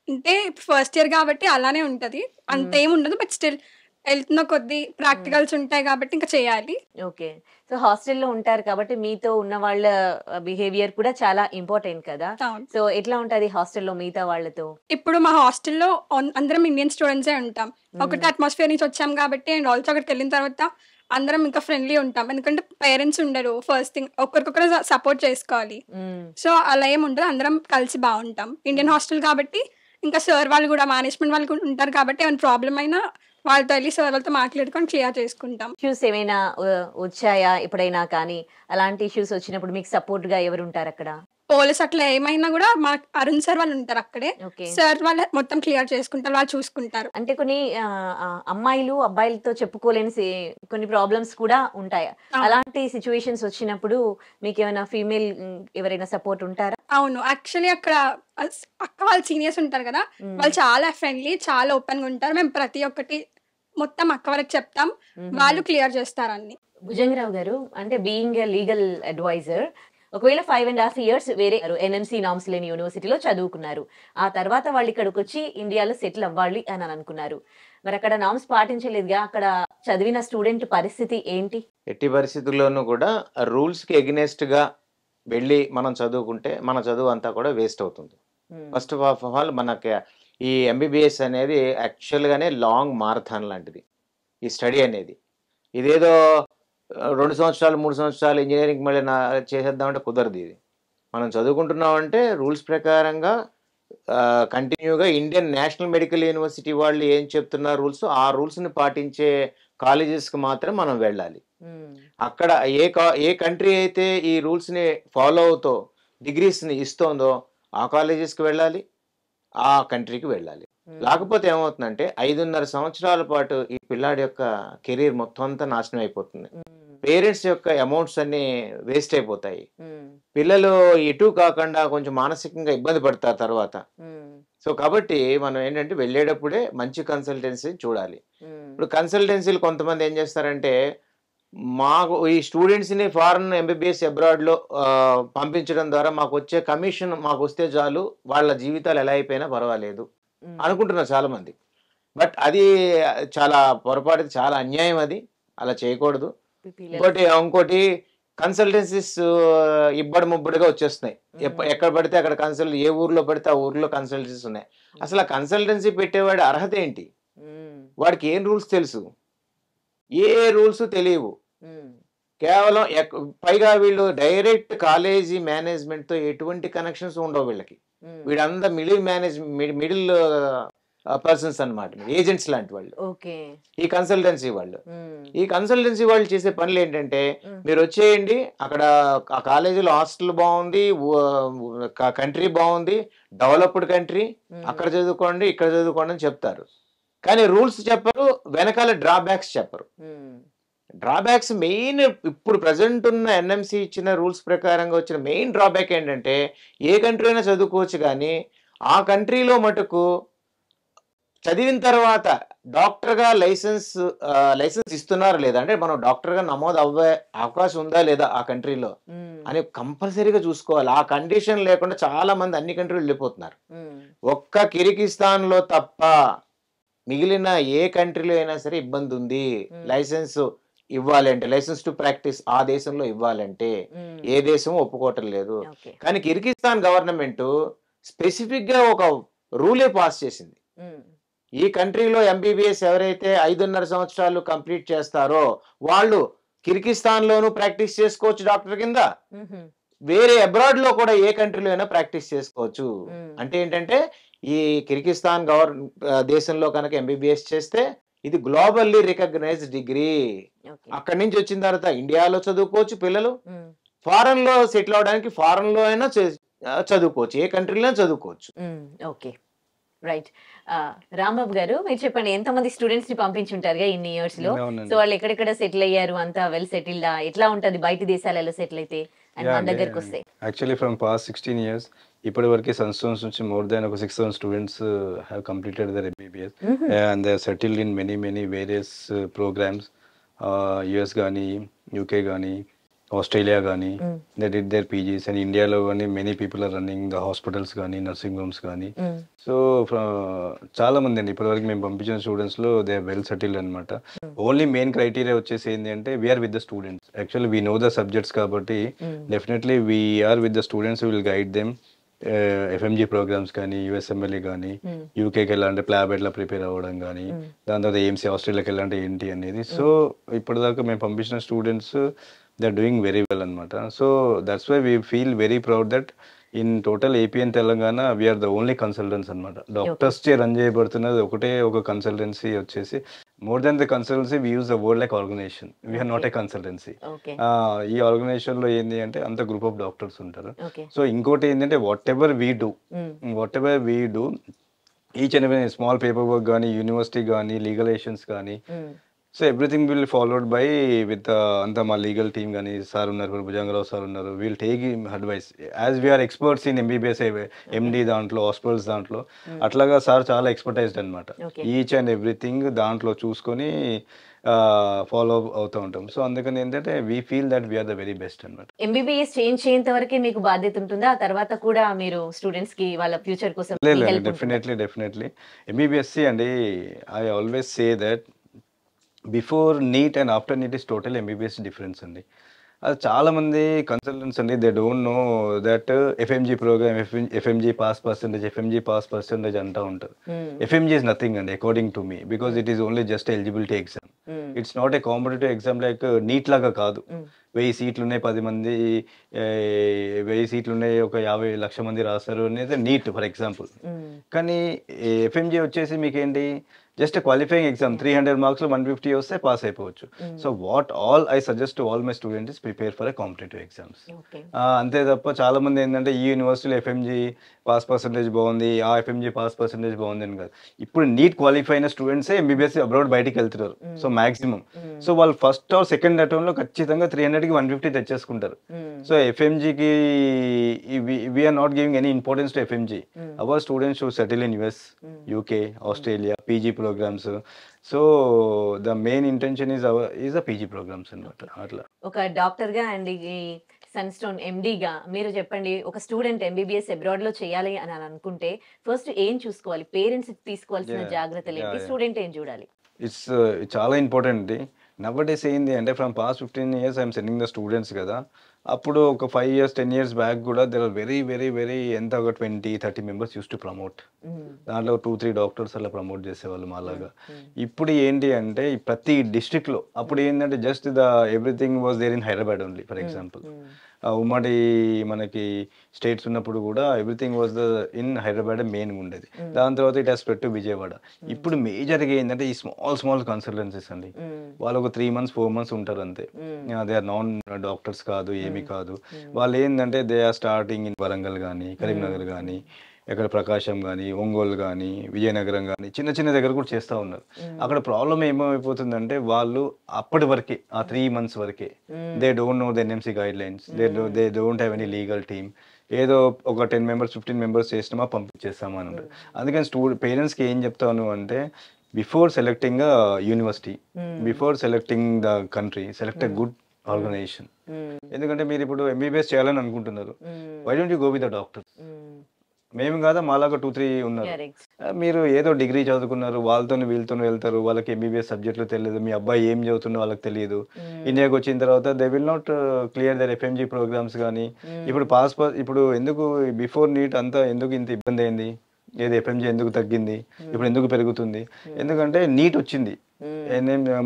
అంటే ఫస్ట్ ఇయర్ కాబట్టి అలానే ఉంటుంది, అంతేం ఉండదు. బట్ స్టిల్ వెళ్తున్న కొద్ది ప్రాక్టికల్స్ ఉంటాయి కాబట్టి ఇంకా చేయాలి. ఓకే, సో హాస్టల్లో ఉంటారు కాబట్టి మీతో ఉన్న వాళ్ళ బిహేవియర్ కూడా చాలా ఇంపార్టెంట్ కదా, సో ఎట్లా ఉంటుంది హాస్టల్లో మిగతా వాళ్ళతో? ఇప్పుడు మా హాస్టల్లో అందరం ఇండియన్ స్టూడెంట్సే ఉంటాం. ఒకటి అట్మాస్ఫియర్ నుంచి వచ్చాం కాబట్టి, అండ్ ఆల్సో అక్కడికి వెళ్ళిన తర్వాత అందరం ఇంకా ఫ్రెండ్లీ ఉంటాం, ఎందుకంటే పేరెంట్స్ ఉండరు. ఫస్ట్ థింగ్ ఒకరికొకరు సపోర్ట్ చేసుకోవాలి. సో అలా ఏమి ఉండదు, అందరం కలిసి బాగుంటాం. ఇండియన్ హాస్టల్ కాబట్టి ఇంకా సార్ వాళ్ళు కూడా, మేనేజ్మెంట్ వాళ్ళు కూడా ఉంటారు కాబట్టి ఏమైనా ప్రాబ్లం అయినా వాళ్ళతో వెళ్ళి సార్ వాళ్ళతో మాట్లాడుకొని క్లియర్ చేసుకుంటాం. ఇష్యూస్ ఏమైనా వచ్చాయా ఎప్పుడైనా? కానీ అలాంటి ఇష్యూస్ వచ్చినప్పుడు మీకు సపోర్ట్ గా ఎవరు ఉంటారు అక్కడ? పోలీస్ అట్లా ఏమైనా కూడా మా అరుణ్ సార్ వాళ్ళు ఉంటారు అక్కడే, సార్ వాళ్ళు మొత్తం క్లియర్ చేసుకుంటారు, వాళ్ళు చూసుకుంటారు. అంటే కొన్ని అమ్మాయిలు అబ్బాయిలతో చెప్పుకోలేని కొన్ని ప్రాబ్లమ్స్ కూడా ఉంటాయి. అలాంటి సిచ్యువేషన్స్ వచ్చినప్పుడు మీకు ఏమైనా ఫీమేల్ ఎవరైనా సపోర్ట్ ఉంటారా? అవును, యాక్చువల్లీ అక్కడ అక్క వాళ్ళ సీనియర్స్ ఉంటారు కదా, వాళ్ళు చాలా ఫ్రెండ్లీ, చాలా ఓపెన్ గా ఉంటారు. మేము ప్రతి ఒక్కటి మొత్తం అక్క వాళ్ళకి చెప్తాం, వాళ్ళు క్లియర్ చేస్తారు అన్ని. భుజంగరావు గారు, అంటే బీయింగ్ ఎ లీగల్ అడ్వైజర్, ఒకవేళ 5.5 years వేరే ఎన్ఎంసీ నామ్స్ లేని యూనివర్సిటీలో చదువుకున్నారు, ఆ తర్వాత వాళ్ళు ఇక్కడికి వచ్చి ఇండియాలో సెటిల్ అవ్వాలి అని అనుకున్నారు, మరి అక్కడ నామ్స్ పాటించలేదుగా, అక్కడ చదివిన స్టూడెంట్ పరిస్థితి ఏంటి? ఎట్టి పరిస్థితుల్లోనూ కూడా రూల్స్కి ఎగ్నెస్ట్గా వెళ్ళి మనం చదువుకుంటే మన చదువు అంతా కూడా వేస్ట్ అవుతుంది. ఫస్ట్ ఆఫ్ ఆల్ మనకి ఈ ఎంబీబీఎస్ అనేది యాక్చువల్గానే లాంగ్ మారథాన్ లాంటిది ఈ స్టడీ అనేది. ఇదేదో 2 సంవత్సరాలు 3 సంవత్సరాలు ఇంజినీరింగ్ మళ్ళీ చేసేద్దామంటే కుదరదు ఇది. మనం చదువుకుంటున్నామంటే రూల్స్ ప్రకారంగా కంటిన్యూగా ఇండియన్ నేషనల్ మెడికల్ యూనివర్సిటీ వాళ్ళు ఏం చెప్తున్న రూల్స్ ఆ రూల్స్ని పాటించే కాలేజెస్కి మాత్రం మనం వెళ్ళాలి. అక్కడ ఏ కంట్రీ అయితే ఈ రూల్స్ని ఫాలో అవుతో డిగ్రీస్ని ఇస్తోందో ఆ కాలేజెస్కి వెళ్ళాలి, ఆ కంట్రీకి వెళ్ళాలి. లేకపోతే ఏమవుతుందంటే 5.5 సంవత్సరాల పాటు ఈ పిల్లాడి యొక్క కెరీర్ మొత్తం అంతా నాశనం అయిపోతుంది. పేరెంట్స్ యొక్క అమౌంట్స్ అన్ని వేస్ట్ అయిపోతాయి. పిల్లలు ఎటు కాకుండా కొంచెం మానసికంగా ఇబ్బంది పడతారు తర్వాత. సో కాబట్టి మనం ఏంటంటే వెళ్ళేటప్పుడే మంచి కన్సల్టెన్సీ చూడాలి. ఇప్పుడు కన్సల్టెన్సీలు కొంతమంది ఏం చేస్తారంటే మాకు ఈ స్టూడెంట్స్ని ఫారెన్ ఎంబీబీఎస్ అబ్రాడ్లో పంపించడం ద్వారా మాకు వచ్చే కమిషన్ మాకు వస్తే చాలు, వాళ్ళ జీవితాలు ఎలా అయిపోయినా పర్వాలేదు అనుకుంటున్నారు చాలా మంది. బట్ అది చాలా పొరపాటు, చాలా అన్యాయం. అది అలా చేయకూడదు. ఇంకోటి కన్సల్టెన్సీస్ ఇబ్బడి ముబ్బడిగా వచ్చేస్తున్నాయి. ఎక్కడ పడితే అక్కడ ఏ ఊర్లో పడితే ఆ ఊర్లో కన్సల్టెన్సీస్ ఉన్నాయి. అసలు ఆ కన్సల్టెన్సీ పెట్టేవాడి అర్హత ఏంటి? వాడికి ఏం రూల్స్ తెలుసు? ఏ రూల్స్ తెలియవు. కేవలం పైగా వీళ్ళు డైరెక్ట్ కాలేజీ మేనేజ్మెంట్ తో ఎటువంటి కనెక్షన్స్ ఉండవు వీళ్ళకి. వీడంతా మిడిల్ పర్సన్స్ అన్నమాట, ఏజెంట్స్ లాంటి వాళ్ళు ఈ కన్సల్టెన్సీ వాళ్ళు. ఈ కన్సల్టెన్సీ వాళ్ళు చేసే పనులు ఏంటంటే మీరు వచ్చేయండి, అక్కడ ఆ కాలేజీలో హాస్టల్ బాగుంది, కంట్రీ బాగుంది, డెవలప్డ్ కంట్రీ, అక్కడ చదువుకోండి ఇక్కడ చదువుకోండి అని చెప్తారు. కానీ రూల్స్ చెప్పరు, వెనకాల డ్రాబ్యాక్స్ చెప్పరు. డ్రాబ్యాక్స్ మెయిన్ ఇప్పుడు ప్రజెంట్ ఉన్న ఎన్ఎంసి ఇచ్చిన రూల్స్ ప్రకారంగా వచ్చిన మెయిన్ డ్రాబ్యాక్ ఏంటంటే ఏ కంట్రీ అయినా చదువుకోవచ్చు, కానీ ఆ కంట్రీలో మటుకు చదివిన తర్వాత డాక్టర్గా లైసెన్స్ ఇస్తున్నారా లేదా, అంటే మనం డాక్టర్గా నమోదు అవ్వే అవకాశం ఉందా లేదా ఆ కంట్రీలో అని కంపల్సరీగా చూసుకోవాలి. ఆ కండిషన్ లేకుండా చాలా మంది అన్ని కంట్రీలు వెళ్ళిపోతున్నారు. ఒక్క కిర్గిస్థాన్లో తప్ప మిగిలిన ఏ కంట్రీలో అయినా సరే ఇబ్బంది ఉంది. లైసెన్స్ ఇవ్వాలంటే, లైసెన్స్ టు ప్రాక్టీస్ ఆ దేశంలో ఇవ్వాలంటే ఏ దేశం ఒప్పుకోవటం లేదు. కానీ కిర్గిస్థాన్ గవర్నమెంట్ స్పెసిఫిక్ గా ఒక రూలే పాస్ చేసింది. ఈ కంట్రీలో ఎంబీబీఎస్ ఎవరైతే 5.5 సంవత్సరాలు కంప్లీట్ చేస్తారో వాళ్ళు కిర్గిస్థాన్ లోను ప్రాక్టీస్ చేసుకోవచ్చు డాక్టర్ కింద, వేరే అబ్రాడ్ లో కూడా ఏ కంట్రీలో అయినా ప్రాక్టీస్ చేసుకోవచ్చు. అంటే ఏంటంటే ఈ కిర్గిస్థాన్ దేశంలో కనుక ఎంబీబీఎస్ చేస్తే ఇది గ్లోబల్లీ రికగ్నైజ్డ్ డిగ్రీ. అక్కడి నుంచి వచ్చిన తర్వాత ఇండియాలో చదువుకోవచ్చు పిల్లలు, ఫారెన్ లో సెటిల్ అవడానికి ఫారెన్ లో అయినా చదువుకోవచ్చు, ఏ కంట్రీలో చదువుకోవచ్చు. Okay, right. రాంబాబు గారు మీరు చెప్పండి, ఎంతమంది స్టూడెంట్స్ ని పంపించుంటారుగా ఇన్ని ఇయర్స్ లో? సో వాళ్ళు ఎక్కడెక్కడ సెటిల్ అయ్యారు? అంతా వెల్ సెటిల్డ్? ఎట్లా ఉంటది బయట దేశాలలో సెటిల్ అయితే అండ్ మన దగ్గరకు వస్తే? యాక్చువల్లీ ఫ్రమ్ పాస్ట్ 16 years ఇప్పటి వరకు సన్స్టోన్స్ నుంచి మోర్ దాన్ ఒక 6,000 students have completed their MBBS and they are settled in many various programmes. US కానీ, యూకే కానీ, ఆస్ట్రేలియా కానీ, they did their PGs. And ఇండియాలో కానీ many people are running the hospitals కానీ, నర్సింగ్ హోమ్స్ కానీ. So చాలా మంది అండి ఇప్పటివరకు మేము పంపించిన స్టూడెంట్స్ లో దే ఆర్ వెల్ సెటిల్డ్ అనమాట. ఓన్లీ మెయిన్ క్రైటీరియా వచ్చేసి ఏంటి అంటే we are with the students. Actually we know the subjects కాబట్టి definitely we are with the students, will guide them. FMG programmes కానీ, యూఎస్ఎంఎల్ఏ కానీ, యూకేకి వెళ్ళాలంటే ప్లాబ్ ఎట్లా ప్రిపేర్ అవ్వడం కానీ, దాని తర్వాత ఏఎంసీ ఆస్ట్రేలియాకి వెళ్ళాలంటే ఏంటి అనేది. సో ఇప్పటిదాకా మేము పంపించిన students they are doing very well అనమాట. So that's why we feel very proud that in total AP and Telangana we are the only consultants అనమాట. డాక్టర్స్ చే రన్ చేయబడుతున్నది ఒకటే ఒక కన్సల్టెన్సీ వచ్చేసి. More than the consultancy we use the word like organisation, we are not a consultancy. ఈ organisation లో ఏంటి అంటే అంత గ్రూప్ ఆఫ్ డాక్టర్స్ ఉంటారు. సో ఇంకోటి ఏంటంటే whatever we do each and every small paper work కానీ, యూనివర్సిటీ కానీ, లీగలైజేషన్స్ కానీ, so everything will followed by with అంతా మా లీగల్ టీమ్ కానీ, సార్ ఉన్నారు, భుజంగరావు సార్ ఉన్నారు, will take advice as we are experts in MBBS, MD దాంట్లో, hospitals దాంట్లో. అట్లాగా సార్ చాలా ఎక్స్పర్టైజ్డ్ అనమాట. ఈచ్ అండ్ ఎవ్రీథింగ్ దాంట్లో చూసుకొని ఫాలో అవుతూ ఉంటాం. సో అందుకని ఏంటంటే we feel that we are the very best అనమాట. ఎంబీబీఎస్ చేంజ్ చేయేంత వరకే మీకు బాధ్యత ఉంటుందా? ఆ తర్వాత కూడా మీరు స్టూడెంట్స్ కి వాళ్ళ ఫ్యూచర్ కోసం? లేదు, డెఫినెట్లీ ఎంబీబీఎస్సీ అండి. I always say that before NEET and after NEET is total MBBS difference అండి. అది చాలా మంది కన్సల్టెంట్స్ అండి they don't know that FMG programme, FMG pass percentage అంటూ ఉంటారు. ఎఫ్ఎంజీ ఇస్ నథింగ్ అండి according to me, because it is only just eligibility exam. It's not a competitive exam like NEET లాగా కాదు. 1000 సీట్లు ఉన్నాయి, 10 మంది 1000 సీట్లు ఉన్నాయి, ఒక 50 లక్షల మంది రాస్తారు అనేది నీట్ ఫర్ ఎగ్జాంపుల్. కానీ ఎఫ్ఎంజీ వచ్చేసి మీకేంటి, జస్ట్ క్వాలిఫైయింగ్ ఎగ్జామ్ 300 మార్క్స్లో 150 వస్తే పాస్ అయిపోవచ్చు. So what all I suggest to all my students is prepare for a competitive exams. అంతే తప్ప చాలా మంది ఏంటంటే ఈ యూనివర్సిటీలో ఎఫ్ఎంజీ పాస్ పర్సెంటేజ్ బాగుంది, ఆ ఎఫ్ఎంజీ పాస్ పర్సెంటేజ్ బాగుంది అని కాదు. ఇప్పుడు నీట్ క్వాలిఫై అయిన స్టూడెంట్సే ఎంబీబీఎస్ అబ్రాడ్ బయటికి వెళ్తున్నారు. సో మాక్సిమం సో వాళ్ళు ఫస్ట్ ఆర్ సెకండ్ అటెంప్ట్లో ఖచ్చితంగా 300కి 150 తెచ్చేసుకుంటారు. సో ఎఫ్ఎంజీకి we are not giving any importance to FMG. Our students should settle in US, UK, Australia, PG programs. So the main intention is a PG programs అనమాట. అట్లా ఒక డాక్టర్గా అండ్ ఈ సన్స్టోన్ ఎండీగా మీరు చెప్పండి, ఒక స్టూడెంట్ ఎంబీబీఎస్ అబ్రాడ్ లో చేయాలి అని అనుకుంటే ఫస్ట్ ఏం చూసుకోవాలి, పేరెంట్స్ తీసుకోవాల్సిన జాగ్రత్తలు ఏంటి, స్టూడెంట్ ఏం చూడాలి? ఇట్స్ చాలా ఇంపార్టెంట్. నవడేస్ ఏంది అంటే from past 15 years I'm sending the students కదా. అప్పుడు ఒక 5 years 10 years బ్యాక్ కూడా there are very very very ఎంత ఒక 20-30 మెంబర్స్ యూస్ టు ప్రమోట్. దాంట్లో 2-3 డాక్టర్స్ అలా ప్రమోట్ చేసేవాళ్ళు మాలాగా. ఇప్పుడు ఏంటి అంటే ప్రతి డిస్ట్రిక్ట్లో అప్పుడు ఏంటంటే just the everything was there in Hyderabad only for example. ఉమ్మడి మనకి స్టేట్స్ ఉన్నప్పుడు కూడా everything was the in Hyderabad మెయిన్గా ఉండేది. దాని తర్వాత it has spread to Vijayawada. ఇప్పుడు మేజర్గా ఏంటంటే ఈ స్మాల్ కన్సల్టెన్సీస్ అండి, వాళ్ళు ఒక 3 months 4 months ఉంటారు అంతే. దే ఆర్ నాన్ డాక్టర్స్ కాదు, ఏమీ కాదు. వాళ్ళు ఏంటంటే they are starting in Warangal కానీ, కరీంనగర్ కానీ, ఎక్కడ ప్రకాశం కానీ, ఒంగోలు కానీ, విజయనగరం కానీ చిన్న చిన్న దగ్గర కూడా చేస్తూ ఉన్నారు. అక్కడ ప్రాబ్లం ఏమైపోతుందంటే వాళ్ళు అప్పటి వరకే ఆ 3 months వరకే they don't know the NMC guide lines, they don't have any legal team. ఏదో ఒక 10 members 15 members చేసినామా పంపించేస్తామా అని ఉంటుంది. అందుకని పేరెంట్స్కి ఏం చెప్తాను అంటే before selecting university, before selecting the country, select a good organisation. ఎందుకంటే మీరు ఇప్పుడు ఎంబీబీఎస్ చేయాలని అనుకుంటున్నారు, why don't you go with the doctor? మేము కాదా మాలాగా 2-3 ఉన్నారు. మీరు ఏదో డిగ్రీ చదువుకున్నారు, వాళ్ళతో వీళ్ళతో వెళ్తారు, వాళ్ళకి ఎంబీబీఎస్ సబ్జెక్టులు తెలియదు, మీ అబ్బాయి ఏం చదువుతుందో వాళ్ళకి తెలియదు. ఇండియాకి వచ్చిన తర్వాత they will not clear their FMG programmes కానీ. ఇప్పుడు ఎందుకు బిఫోర్ నీట్ అంతా ఎందుకు ఇంత ఇబ్బంది అయింది, ఏది ఎఫ్ఎంజీ ఎందుకు తగ్గింది, ఇప్పుడు ఎందుకు పెరుగుతుంది? ఎందుకంటే నీట్ వచ్చింది,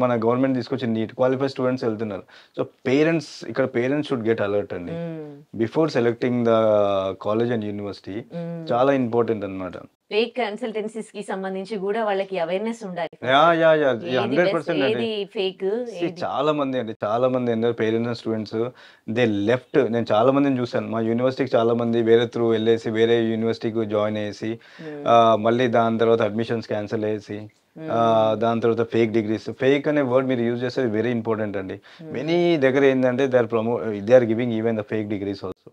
మన గవర్నమెంట్ తీసుకొచ్చిన నీట్, క్వాలిఫైడ్ స్టూడెంట్స్ వెళ్తున్నారు. So parents should get alert అండి before selecting the college and university. చాలా ఇంపార్టెంట్ అనమాట. ఫేక్ కన్సల్టెన్సీస్ కి సంబంధించి కూడా వాళ్ళకి అవేర్నెస్ ఉండాలి. 100% ఫేక్ చాలా మంది అందరూ parents and students they left. నేను చాలా మందిని చూసాను మా యూనివర్సిటీకి, చాలా మంది వేరే త్రూ వెళ్ళేసి వేరే యూనివర్సిటీకి జాయిన్ అయ్యేసి మళ్ళీ దాని తర్వాత అడ్మిషన్స్ క్యాన్సిల్ చేసి దాని తర్వాత ఫేక్ డిగ్రీస్. ఫేక్ అనే వర్డ్ మీరు యూజ్ చేసేది వెరీ ఇంపార్టెంట్ అండి. మెనీ దగ్గర ఏంటంటే they are giving even the fake degrees also.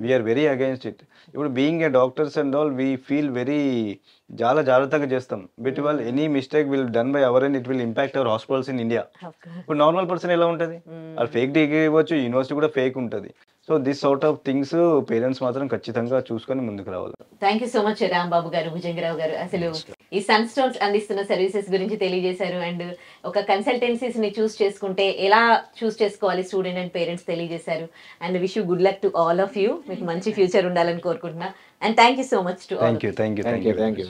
We are very against it. ఇప్పుడు being a doctors and all we feel very చాలా జాగ్రత్తగా చేస్తాం. But all any mistake will done by our and it will impact our hospitals in India. ఇప్పుడు normal person ఎలా ఉంటుంది, అది fake degree ఇవ్వచ్చు, university కూడా ఫేక్ ఉంటుంది. So this sort of things parents మాత్రం ఖచ్చితంగా చూసుకొని ముందుకు రావాలి. Thank you so much Rambabu గారు, భుజంగరావు గారు. అసలు ఈ సన్ స్టోన్స్ అందిస్తున్న సర్వీసెస్ గురించి తెలియజేశారు. అండ్ ఒక కన్సల్టెన్సీస్ ని చూస్ చేసుకుంటే ఎలా చూస్ చేసుకోవాలి స్టూడెంట్ అండ్ పేరెంట్స్ తెలియజేశారు. And wish you good luck to all of you. మీకు మంచి ఫ్యూచర్ ఉండాలని కోరుకుంటున్నా. And thank you so much to all. Thank you.